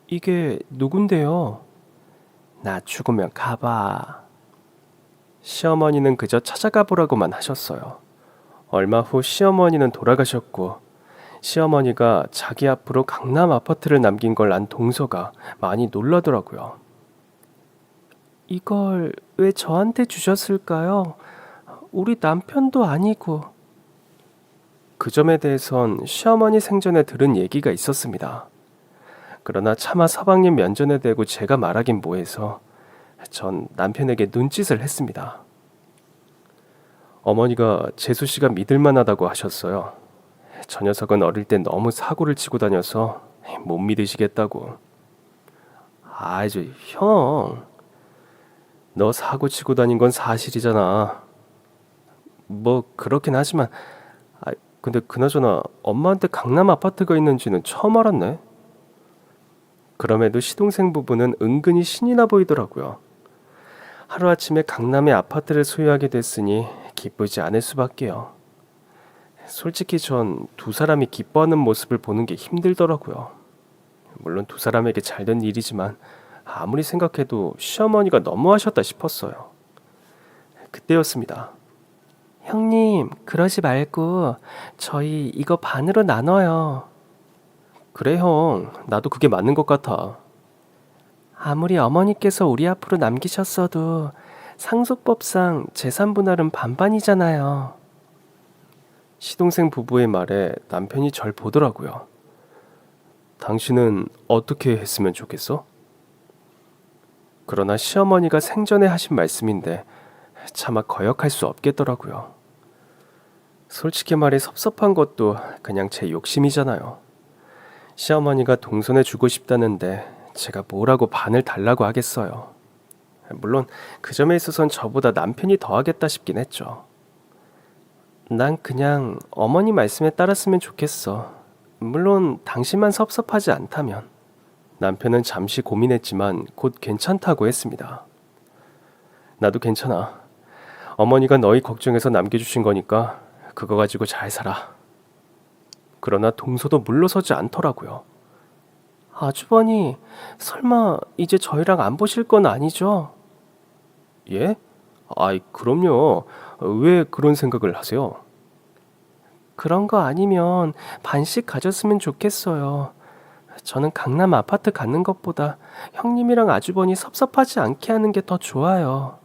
이게 누군데요? 나 죽으면 가봐. 시어머니는 그저 찾아가 보라고만 하셨어요. 얼마 후 시어머니는 돌아가셨고 시어머니가 자기 앞으로 강남 아파트를 남긴 걸 안 동서가 많이 놀라더라고요. 이걸 왜 저한테 주셨을까요? 우리 남편도 아니고. 그 점에 대해선 시어머니 생전에 들은 얘기가 있었습니다. 그러나 차마 서방님 면전에 대고 제가 말하긴 뭐해서 전 남편에게 눈짓을 했습니다. 어머니가 재수 씨가 믿을만하다고 하셨어요. 저 녀석은 어릴 때 너무 사고를 치고 다녀서 못 믿으시겠다고. 형. 너 사고 치고 다닌 건 사실이잖아. 뭐 그렇긴 하지만 근데 그나저나 엄마한테 강남 아파트가 있는지는 처음 알았네. 그럼에도 시동생 부부는 은근히 신이 나 보이더라고요. 하루아침에 강남에 아파트를 소유하게 됐으니 기쁘지 않을 수밖에요. 솔직히 전 두 사람이 기뻐하는 모습을 보는 게 힘들더라고요. 물론 두 사람에게 잘된 일이지만 아무리 생각해도 시어머니가 너무하셨다 싶었어요. 그때였습니다. 형님, 그러지 말고 저희 이거 반으로 나눠요. 그래 형, 나도 그게 맞는 것 같아. 아무리 어머니께서 우리 앞으로 남기셨어도 상속법상 재산 분할은 반반이잖아요. 시동생 부부의 말에 남편이 절 보더라고요. 당신은 어떻게 했으면 좋겠어? 그러나 시어머니가 생전에 하신 말씀인데 차마 거역할 수 없겠더라고요. 솔직히 말해 섭섭한 것도 그냥 제 욕심이잖아요. 시어머니가 동선해 주고 싶다는데 제가 뭐라고 반을 달라고 하겠어요. 물론 그 점에 있어선 저보다 남편이 더 하겠다 싶긴 했죠. 난 그냥 어머니 말씀에 따랐으면 좋겠어. 물론 당신만 섭섭하지 않다면. 남편은 잠시 고민했지만 곧 괜찮다고 했습니다. 나도 괜찮아. 어머니가 너희 걱정해서 남겨주신 거니까 그거 가지고 잘 살아. 그러나 동서도 물러서지 않더라고요. 아주버니, 설마 이제 저희랑 안 보실 건 아니죠? 예? 그럼요. 왜 그런 생각을 하세요? 그런 거 아니면 반씩 가졌으면 좋겠어요. 저는 강남 아파트 갖는 것보다 형님이랑 아주버니 섭섭하지 않게 하는 게 더 좋아요.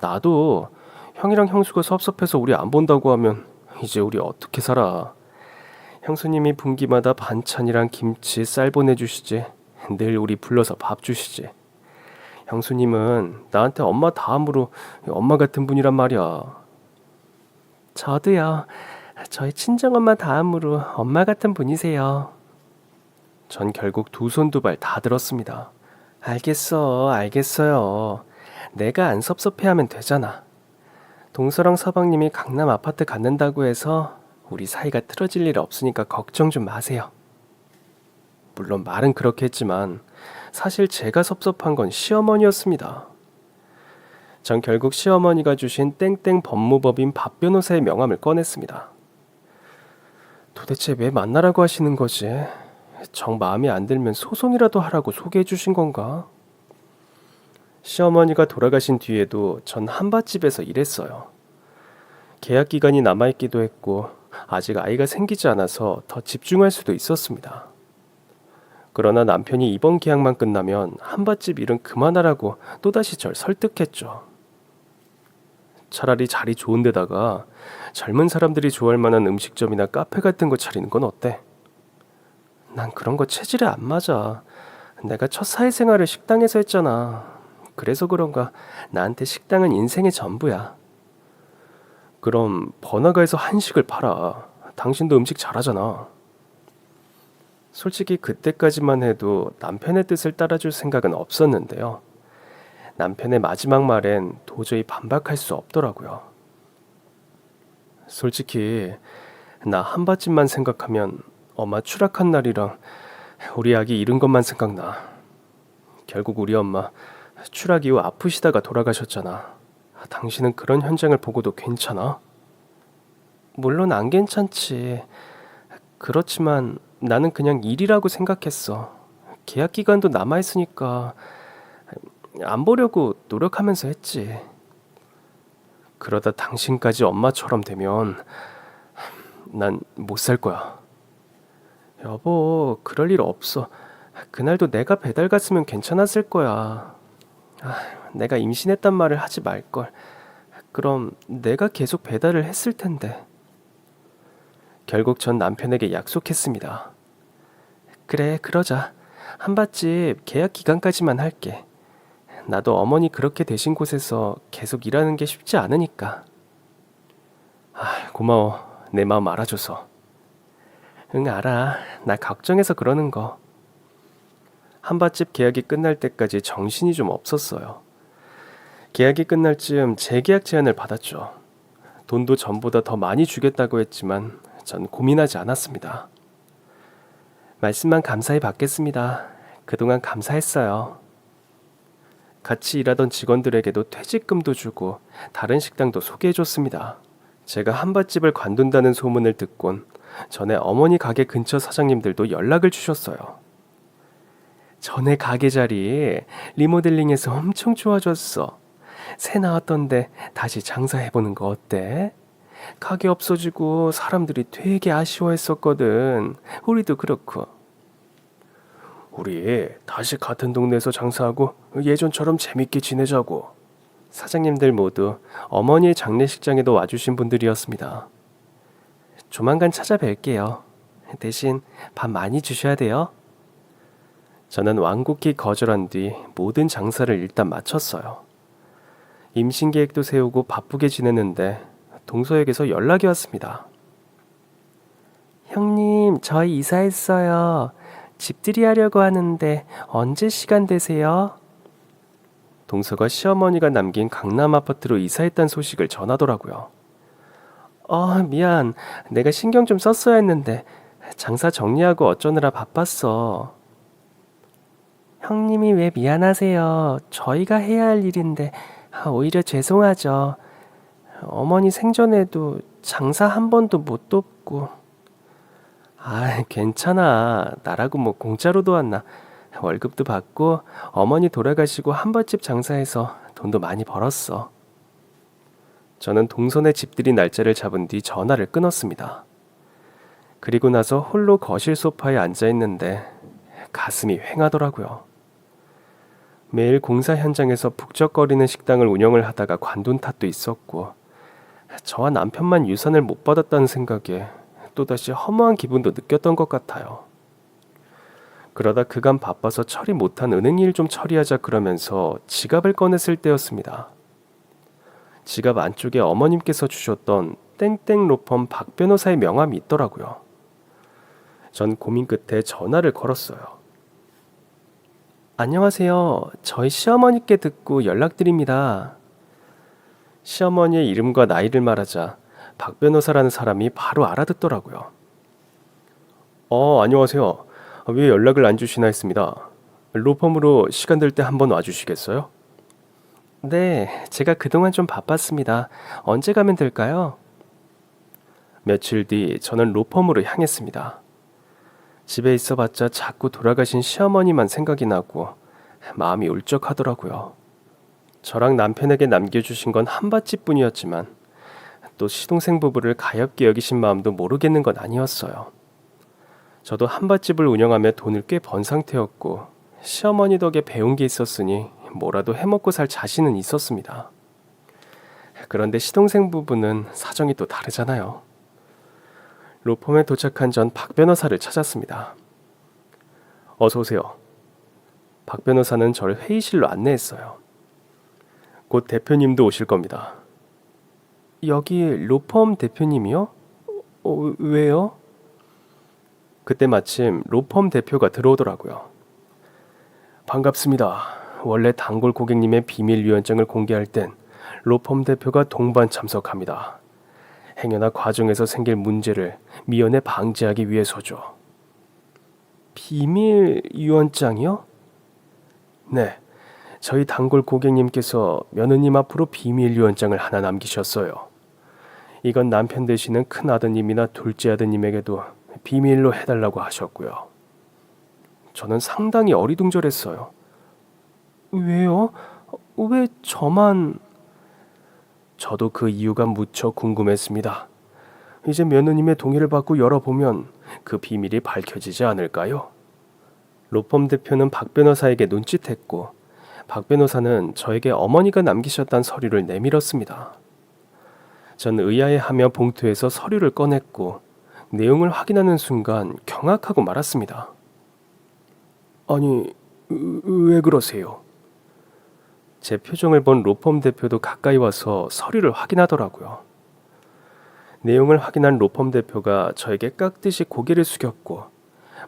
나도 형이랑 형수가 섭섭해서 우리 안 본다고 하면 이제 우리 어떻게 살아. 형수님이 분기마다 반찬이랑 김치, 쌀 보내주시지. 늘 우리 불러서 밥 주시지. 형수님은 나한테 엄마 다음으로 엄마 같은 분이란 말이야. 저도요. 저희 친정엄마 다음으로 엄마 같은 분이세요. 전 결국 두 손 두 발 다 들었습니다. 알겠어요. 내가 안 섭섭해하면 되잖아. 동서랑 서방님이 강남 아파트 갖는다고 해서 우리 사이가 틀어질 일 없으니까 걱정 좀 마세요. 물론 말은 그렇게 했지만 사실 제가 섭섭한 건 시어머니였습니다. 전 결국 시어머니가 주신 땡땡 법무법인 박 변호사의 명함을 꺼냈습니다. 도대체 왜 만나라고 하시는 거지? 정 마음에 안 들면 소송이라도 하라고 소개해 주신 건가? 시어머니가 돌아가신 뒤에도 전 한밭집에서 일했어요. 계약 기간이 남아있기도 했고 아직 아이가 생기지 않아서 더 집중할 수도 있었습니다. 그러나 남편이 이번 계약만 끝나면 한밭집 일은 그만하라고 또다시 절 설득했죠. 차라리 자리 좋은 데다가 젊은 사람들이 좋아할 만한 음식점이나 카페 같은 거 차리는 건 어때? 난 그런 거 체질에 안 맞아. 내가 첫 사회생활을 식당에서 했잖아. 그래서 그런가 나한테 식당은 인생의 전부야. 그럼 번화가에서 한식을 팔아. 당신도 음식 잘하잖아. 솔직히 그때까지만 해도 남편의 뜻을 따라줄 생각은 없었는데요. 남편의 마지막 말엔 도저히 반박할 수 없더라고요. 솔직히 나 한밭집만 생각하면 엄마 추락한 날이랑 우리 아기 잃은 것만 생각나. 결국 우리 엄마 추락 이후 아프시다가 돌아가셨잖아. 당신은 그런 현장을 보고도 괜찮아? 물론 안 괜찮지. 그렇지만 나는 그냥 일이라고 생각했어. 계약 기간도 남아있으니까 안 보려고 노력하면서 했지. 그러다 당신까지 엄마처럼 되면 난 못 살 거야. 여보, 그럴 일 없어. 그날도 내가 배달 갔으면 괜찮았을 거야. 내가 임신했단 말을 하지 말걸. 그럼 내가 계속 배달을 했을 텐데. 결국 전 남편에게 약속했습니다. 그래, 그러자. 한밭집 계약 기간까지만 할게. 나도 어머니 그렇게 되신 곳에서 계속 일하는 게 쉽지 않으니까. 고마워. 내 마음 알아줘서. 응, 알아. 나 걱정해서 그러는 거. 한밭집 계약이 끝날 때까지 정신이 좀 없었어요. 계약이 끝날 즈음 재계약 제안을 받았죠. 돈도 전보다 더 많이 주겠다고 했지만 전 고민하지 않았습니다. 말씀만 감사히 받겠습니다. 그동안 감사했어요. 같이 일하던 직원들에게도 퇴직금도 주고 다른 식당도 소개해줬습니다. 제가 한밭집을 관둔다는 소문을 듣곤 전에 어머니 가게 근처 사장님들도 연락을 주셨어요. 전에 가게 자리 리모델링해서 엄청 좋아졌어. 새 나왔던데 다시 장사해보는 거 어때? 가게 없어지고 사람들이 되게 아쉬워했었거든. 우리도 그렇고. 우리 다시 같은 동네에서 장사하고 예전처럼 재밌게 지내자고. 사장님들 모두 어머니의 장례식장에도 와주신 분들이었습니다. 조만간 찾아뵐게요. 대신 밥 많이 주셔야 돼요. 저는 완곡히 거절한 뒤 모든 장사를 일단 마쳤어요. 임신 계획도 세우고 바쁘게 지냈는데 동서에게서 연락이 왔습니다. 형님, 저희 이사했어요. 집들이 하려고 하는데 언제 시간 되세요? 동서가 시어머니가 남긴 강남 아파트로 이사했다는 소식을 전하더라고요. 미안. 내가 신경 좀 썼어야 했는데 장사 정리하고 어쩌느라 바빴어. 형님이 왜 미안하세요? 저희가 해야 할 일인데 오히려 죄송하죠. 어머니 생전에도 장사 한 번도 못 돕고. 괜찮아. 나라고 뭐 공짜로 도왔나. 월급도 받고 어머니 돌아가시고 한밭집 장사해서 돈도 많이 벌었어. 저는 동선의 집들이 날짜를 잡은 뒤 전화를 끊었습니다. 그리고 나서 홀로 거실 소파에 앉아 있는데 가슴이 휑하더라고요. 매일 공사 현장에서 북적거리는 식당을 운영을 하다가 관둔 탓도 있었고, 저와 남편만 유산을 못 받았다는 생각에 또다시 허무한 기분도 느꼈던 것 같아요. 그러다 그간 바빠서 처리 못한 은행 일 좀 처리하자 그러면서 지갑을 꺼냈을 때였습니다. 지갑 안쪽에 어머님께서 주셨던 땡땡 로펌 박 변호사의 명함이 있더라고요. 전 고민 끝에 전화를 걸었어요. 안녕하세요. 저희 시어머니께 듣고 연락드립니다. 시어머니의 이름과 나이를 말하자 박 변호사라는 사람이 바로 알아듣더라고요. 안녕하세요. 왜 연락을 안 주시나 했습니다. 로펌으로 시간 될 때 한번 와주시겠어요? 네, 제가 그동안 좀 바빴습니다. 언제 가면 될까요? 며칠 뒤 저는 로펌으로 향했습니다. 집에 있어봤자 자꾸 돌아가신 시어머니만 생각이 나고 마음이 울적하더라고요. 저랑 남편에게 남겨주신 건 한밭집뿐이었지만 또 시동생 부부를 가엾게 여기신 마음도 모르겠는 건 아니었어요. 저도 한밭집을 운영하며 돈을 꽤 번 상태였고 시어머니 덕에 배운 게 있었으니 뭐라도 해먹고 살 자신은 있었습니다. 그런데 시동생 부부는 사정이 또 다르잖아요. 로펌에 도착한 전 박 변호사를 찾았습니다. 어서 오세요. 박 변호사는 저를 회의실로 안내했어요. 곧 대표님도 오실 겁니다. 여기 로펌 대표님이요? 왜요? 그때 마침 로펌 대표가 들어오더라고요. 반갑습니다. 원래 단골 고객님의 비밀 유언장을 공개할 땐 로펌 대표가 동반 참석합니다. 행여나 과정에서 생길 문제를 미연에 방지하기 위해서죠. 비밀 유언장이요? 네. 저희 단골 고객님께서 며느님 앞으로 비밀 유언장을 하나 남기셨어요. 이건 남편 되시는 큰 아드님이나 둘째 아드님에게도 비밀로 해달라고 하셨고요. 저는 상당히 어리둥절했어요. 왜요? 왜 저만... 저도 그 이유가 무척 궁금했습니다. 이제 며느님의 동의를 받고 열어보면 그 비밀이 밝혀지지 않을까요? 로펌 대표는 박 변호사에게 눈짓했고 박 변호사는 저에게 어머니가 남기셨다는 서류를 내밀었습니다. 전 의아해하며 봉투에서 서류를 꺼냈고 내용을 확인하는 순간 경악하고 말았습니다. 아니, 왜 그러세요? 제 표정을 본 로펌 대표도 가까이 와서 서류를 확인하더라고요. 내용을 확인한 로펌 대표가 저에게 깍듯이 고개를 숙였고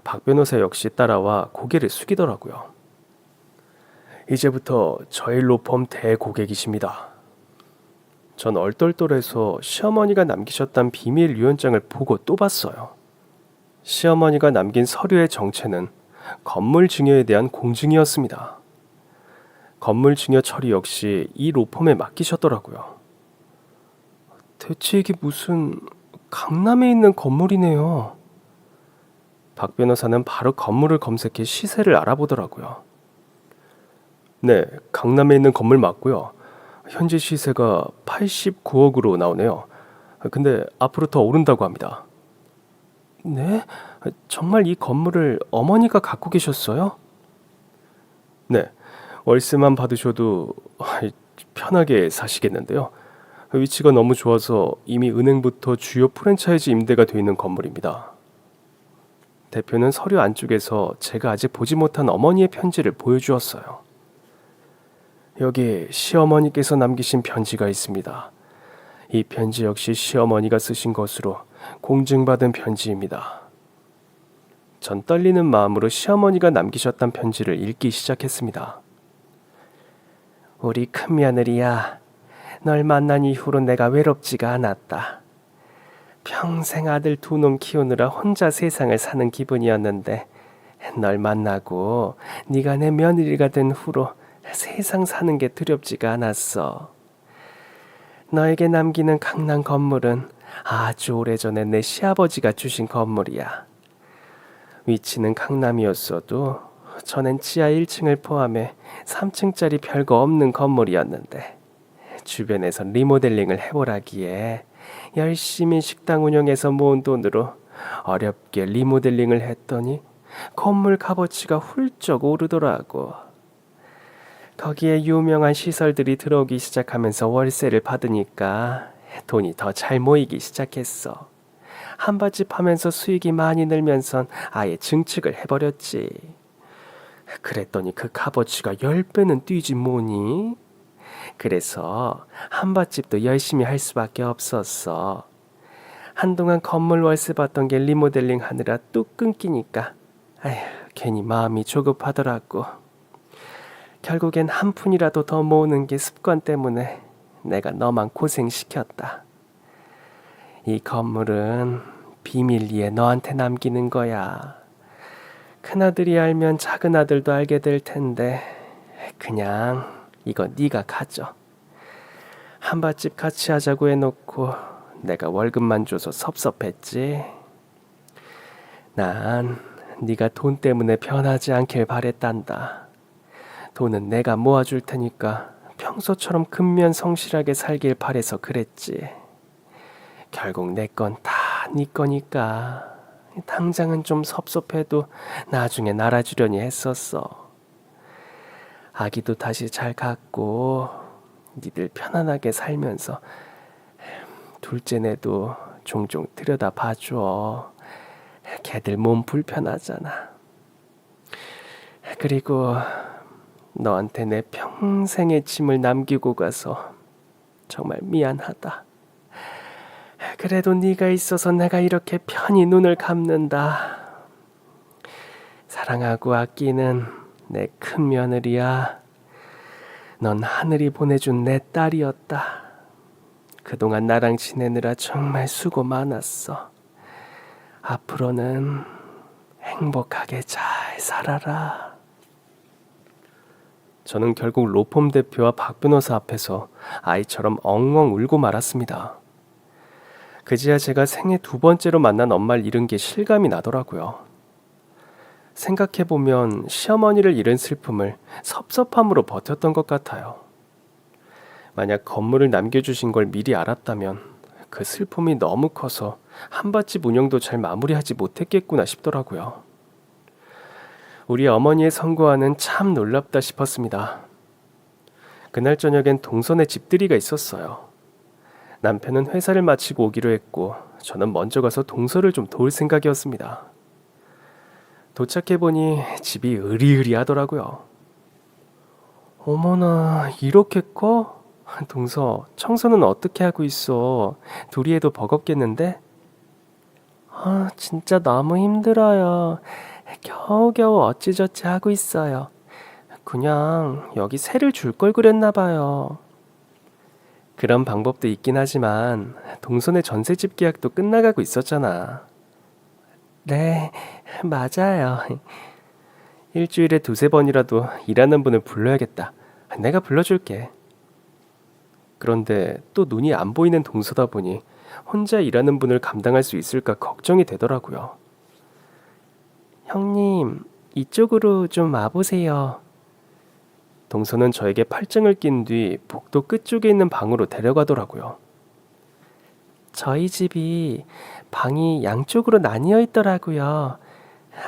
박 변호사 역시 따라와 고개를 숙이더라고요. 이제부터 저희 로펌 대고객이십니다. 전 얼떨떨해서 시어머니가 남기셨던 비밀 유언장을 보고 또 봤어요. 시어머니가 남긴 서류의 정체는 건물 증여에 대한 공증이었습니다. 건물 증여 처리 역시 이 로펌에 맡기셨더라고요. 대체 이게 무슨 강남에 있는 건물이네요. 박 변호사는 바로 건물을 검색해 시세를 알아보더라고요. 네, 강남에 있는 건물 맞고요. 현재 시세가 89억으로 나오네요. 근데 앞으로 더 오른다고 합니다. 네? 정말 이 건물을 어머니가 갖고 계셨어요? 네, 월세만 받으셔도 편하게 사시겠는데요. 위치가 너무 좋아서 이미 은행부터 주요 프랜차이즈 임대가 되어 있는 건물입니다. 대표는 서류 안쪽에서 제가 아직 보지 못한 어머니의 편지를 보여주었어요. 여기 시어머니께서 남기신 편지가 있습니다. 이 편지 역시 시어머니가 쓰신 것으로 공증받은 편지입니다. 전 떨리는 마음으로 시어머니가 남기셨던 편지를 읽기 시작했습니다. 우리 큰며느리야, 널 만난 이후로 내가 외롭지가 않았다. 평생 아들 두 놈 키우느라 혼자 세상을 사는 기분이었는데 널 만나고 네가 내 며느리가 된 후로 세상 사는 게 두렵지가 않았어. 너에게 남기는 강남 건물은 아주 오래전에 내 시아버지가 주신 건물이야. 위치는 강남이었어도 전엔 지하 1층을 포함해 3층짜리 별거 없는 건물이었는데 주변에서 리모델링을 해보라기에 열심히 식당 운영해서 모은 돈으로 어렵게 리모델링을 했더니 건물 값어치가 훌쩍 오르더라고. 거기에 유명한 시설들이 들어오기 시작하면서 월세를 받으니까 돈이 더 잘 모이기 시작했어. 한밭집 하면서 수익이 많이 늘면선 아예 증축을 해버렸지. 그랬더니 그 값어치가 10배는 뛰지 뭐니? 그래서 한밭집도 열심히 할 수밖에 없었어. 한동안 건물 월세 받던 게 리모델링 하느라 뚝 끊기니까 아휴, 괜히 마음이 조급하더라고. 결국엔 한 푼이라도 더 모으는 게 습관 때문에 내가 너만 고생시켰다. 이 건물은 비밀리에 너한테 남기는 거야. 큰아들이 알면 작은아들도 알게 될 텐데 그냥 이거 네가 가져. 한밭집 같이 하자고 해놓고 내가 월급만 줘서 섭섭했지. 난 네가 돈 때문에 변하지 않길 바랬단다. 돈은 내가 모아줄 테니까 평소처럼 근면성실하게 살길 바래서 그랬지. 결국 내 건 다 네 거니까 당장은 좀 섭섭해도 나중에 날아주려니 했었어. 아기도 다시 잘 갖고 니들 편안하게 살면서 둘째네도 종종 들여다 봐줘. 걔들 몸 불편하잖아. 그리고 너한테 내 평생의 짐을 남기고 가서 정말 미안하다. 그래도 네가 있어서 내가 이렇게 편히 눈을 감는다. 사랑하고 아끼는 내 큰 며느리야. 넌 하늘이 보내준 내 딸이었다. 그동안 나랑 지내느라 정말 수고 많았어. 앞으로는 행복하게 잘 살아라. 저는 결국 로펌 대표와 박 변호사 앞에서 아이처럼 엉엉 울고 말았습니다. 그제야 제가 생애 두 번째로 만난 엄마를 잃은 게 실감이 나더라고요. 생각해보면 시어머니를 잃은 슬픔을 섭섭함으로 버텼던 것 같아요. 만약 건물을 남겨주신 걸 미리 알았다면 그 슬픔이 너무 커서 한밭집 운영도 잘 마무리하지 못했겠구나 싶더라고요. 우리 어머니의 선고와는 참 놀랍다 싶었습니다. 그날 저녁엔 동선에 집들이가 있었어요. 남편은 회사를 마치고 오기로 했고 저는 먼저 가서 동서를 좀 도울 생각이었습니다. 도착해보니 집이 으리으리하더라고요. 어머나, 이렇게 커? 동서, 청소는 어떻게 하고 있어? 둘이 해도 버겁겠는데? 아, 진짜 너무 힘들어요. 겨우겨우 어찌저찌 하고 있어요. 그냥 여기 세를 줄 걸 그랬나 봐요. 그런 방법도 있긴 하지만 동선의 전셋집 계약도 끝나가고 있었잖아. 네, 맞아요. 일주일에 두세 번이라도 일하는 분을 불러야겠다. 내가 불러줄게. 그런데 또 눈이 안 보이는 동서다 보니 혼자 일하는 분을 감당할 수 있을까 걱정이 되더라고요. 형님, 이쪽으로 좀 와보세요. 동서는 저에게 팔짱을 낀 뒤 복도 끝쪽에 있는 방으로 데려가더라고요. 저희 집이 방이 양쪽으로 나뉘어 있더라고요.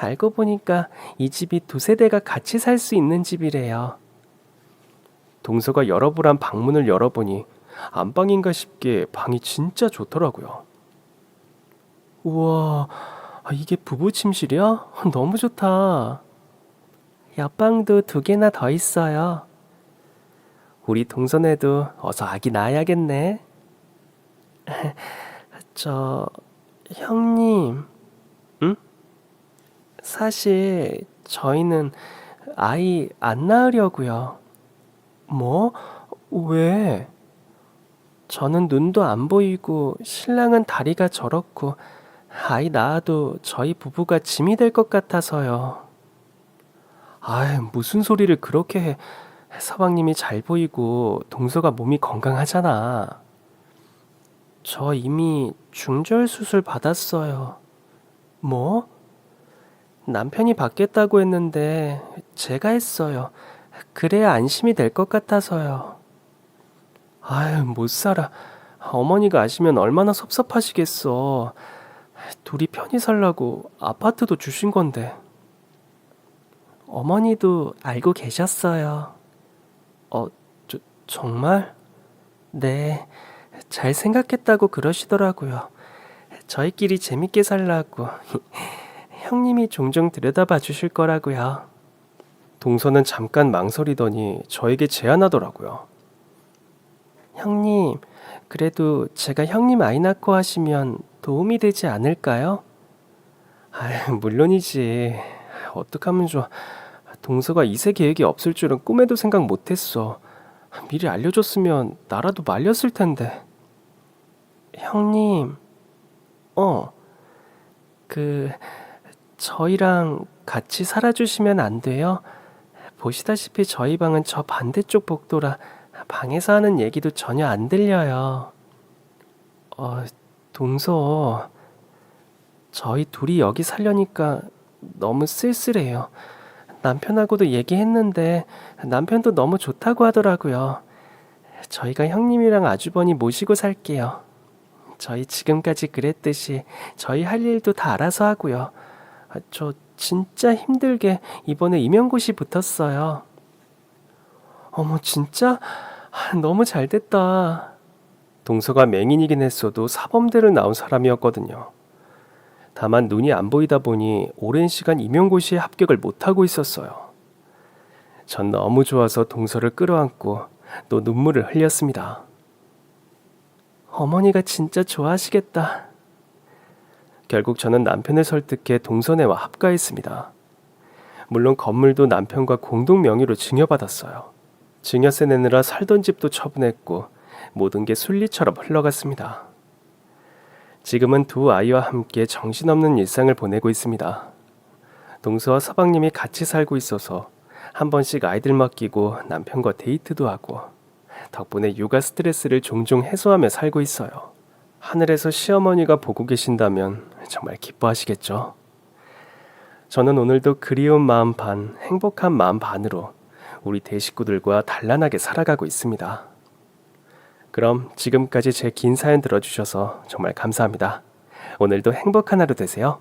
알고 보니까 이 집이 두 세대가 같이 살 수 있는 집이래요. 동서가 열어보란 방문을 열어보니 안방인가 싶게 방이 진짜 좋더라고요. 우와, 이게 부부 침실이야? 너무 좋다. 옆방도 두 개나 더 있어요. 우리 동선에도 어서 아기 낳아야겠네. 형님. 응? 사실 저희는 아이 안 낳으려고요. 뭐? 왜? 저는 눈도 안 보이고 신랑은 다리가 저렇고 아이 낳아도 저희 부부가 짐이 될 것 같아서요. 아이, 무슨 소리를 그렇게 해. 서방님이 잘 보이고 동서가 몸이 건강하잖아. 저 이미 중절 수술 받았어요. 뭐? 남편이 받겠다고 했는데 제가 했어요. 그래야 안심이 될 것 같아서요. 아유, 못 살아. 어머니가 아시면 얼마나 섭섭하시겠어. 둘이 편히 살라고 아파트도 주신 건데. 어머니도 알고 계셨어요. 정말? 네, 잘 생각했다고 그러시더라고요. 저희끼리 재밌게 살라고. 형님이 종종 들여다봐 주실 거라고요. 동서는 잠깐 망설이더니 저에게 제안하더라고요. 형님, 그래도 제가 형님 아이 낳고 하시면 도움이 되지 않을까요? 물론이지. 어떡하면 좋아. 동서가 이세 계획이 없을 줄은 꿈에도 생각 못했어. 미리 알려줬으면 나라도 말렸을 텐데. 형님, 그 저희랑 같이 살아주시면 안 돼요? 보시다시피 저희 방은 저 반대쪽 복도라 방에서 하는 얘기도 전혀 안 들려요. 동서, 저희 둘이 여기 살려니까 너무 쓸쓸해요. 남편하고도 얘기했는데 남편도 너무 좋다고 하더라고요. 저희가 형님이랑 아주버니 모시고 살게요. 저희 지금까지 그랬듯이 저희 할 일도 다 알아서 하고요. 저 진짜 힘들게 이번에 임용고시 붙었어요. 어머, 진짜? 너무 잘 됐다. 동서가 맹인이긴 했어도 사범대를 나온 사람이었거든요. 다만 눈이 안 보이다 보니 오랜 시간 임용고시에 합격을 못하고 있었어요. 전 너무 좋아서 동서를 끌어안고 또 눈물을 흘렸습니다. 어머니가 진짜 좋아하시겠다. 결국 저는 남편을 설득해 동선회와 합가했습니다. 물론 건물도 남편과 공동 명의로 증여받았어요. 증여세 내느라 살던 집도 처분했고 모든 게 순리처럼 흘러갔습니다. 지금은 두 아이와 함께 정신없는 일상을 보내고 있습니다. 동서와 서방님이 같이 살고 있어서 한 번씩 아이들 맡기고 남편과 데이트도 하고 덕분에 육아 스트레스를 종종 해소하며 살고 있어요. 하늘에서 시어머니가 보고 계신다면 정말 기뻐하시겠죠? 저는 오늘도 그리운 마음 반, 행복한 마음 반으로 우리 대식구들과 단란하게 살아가고 있습니다. 그럼 지금까지 제 긴 사연 들어주셔서 정말 감사합니다. 오늘도 행복한 하루 되세요.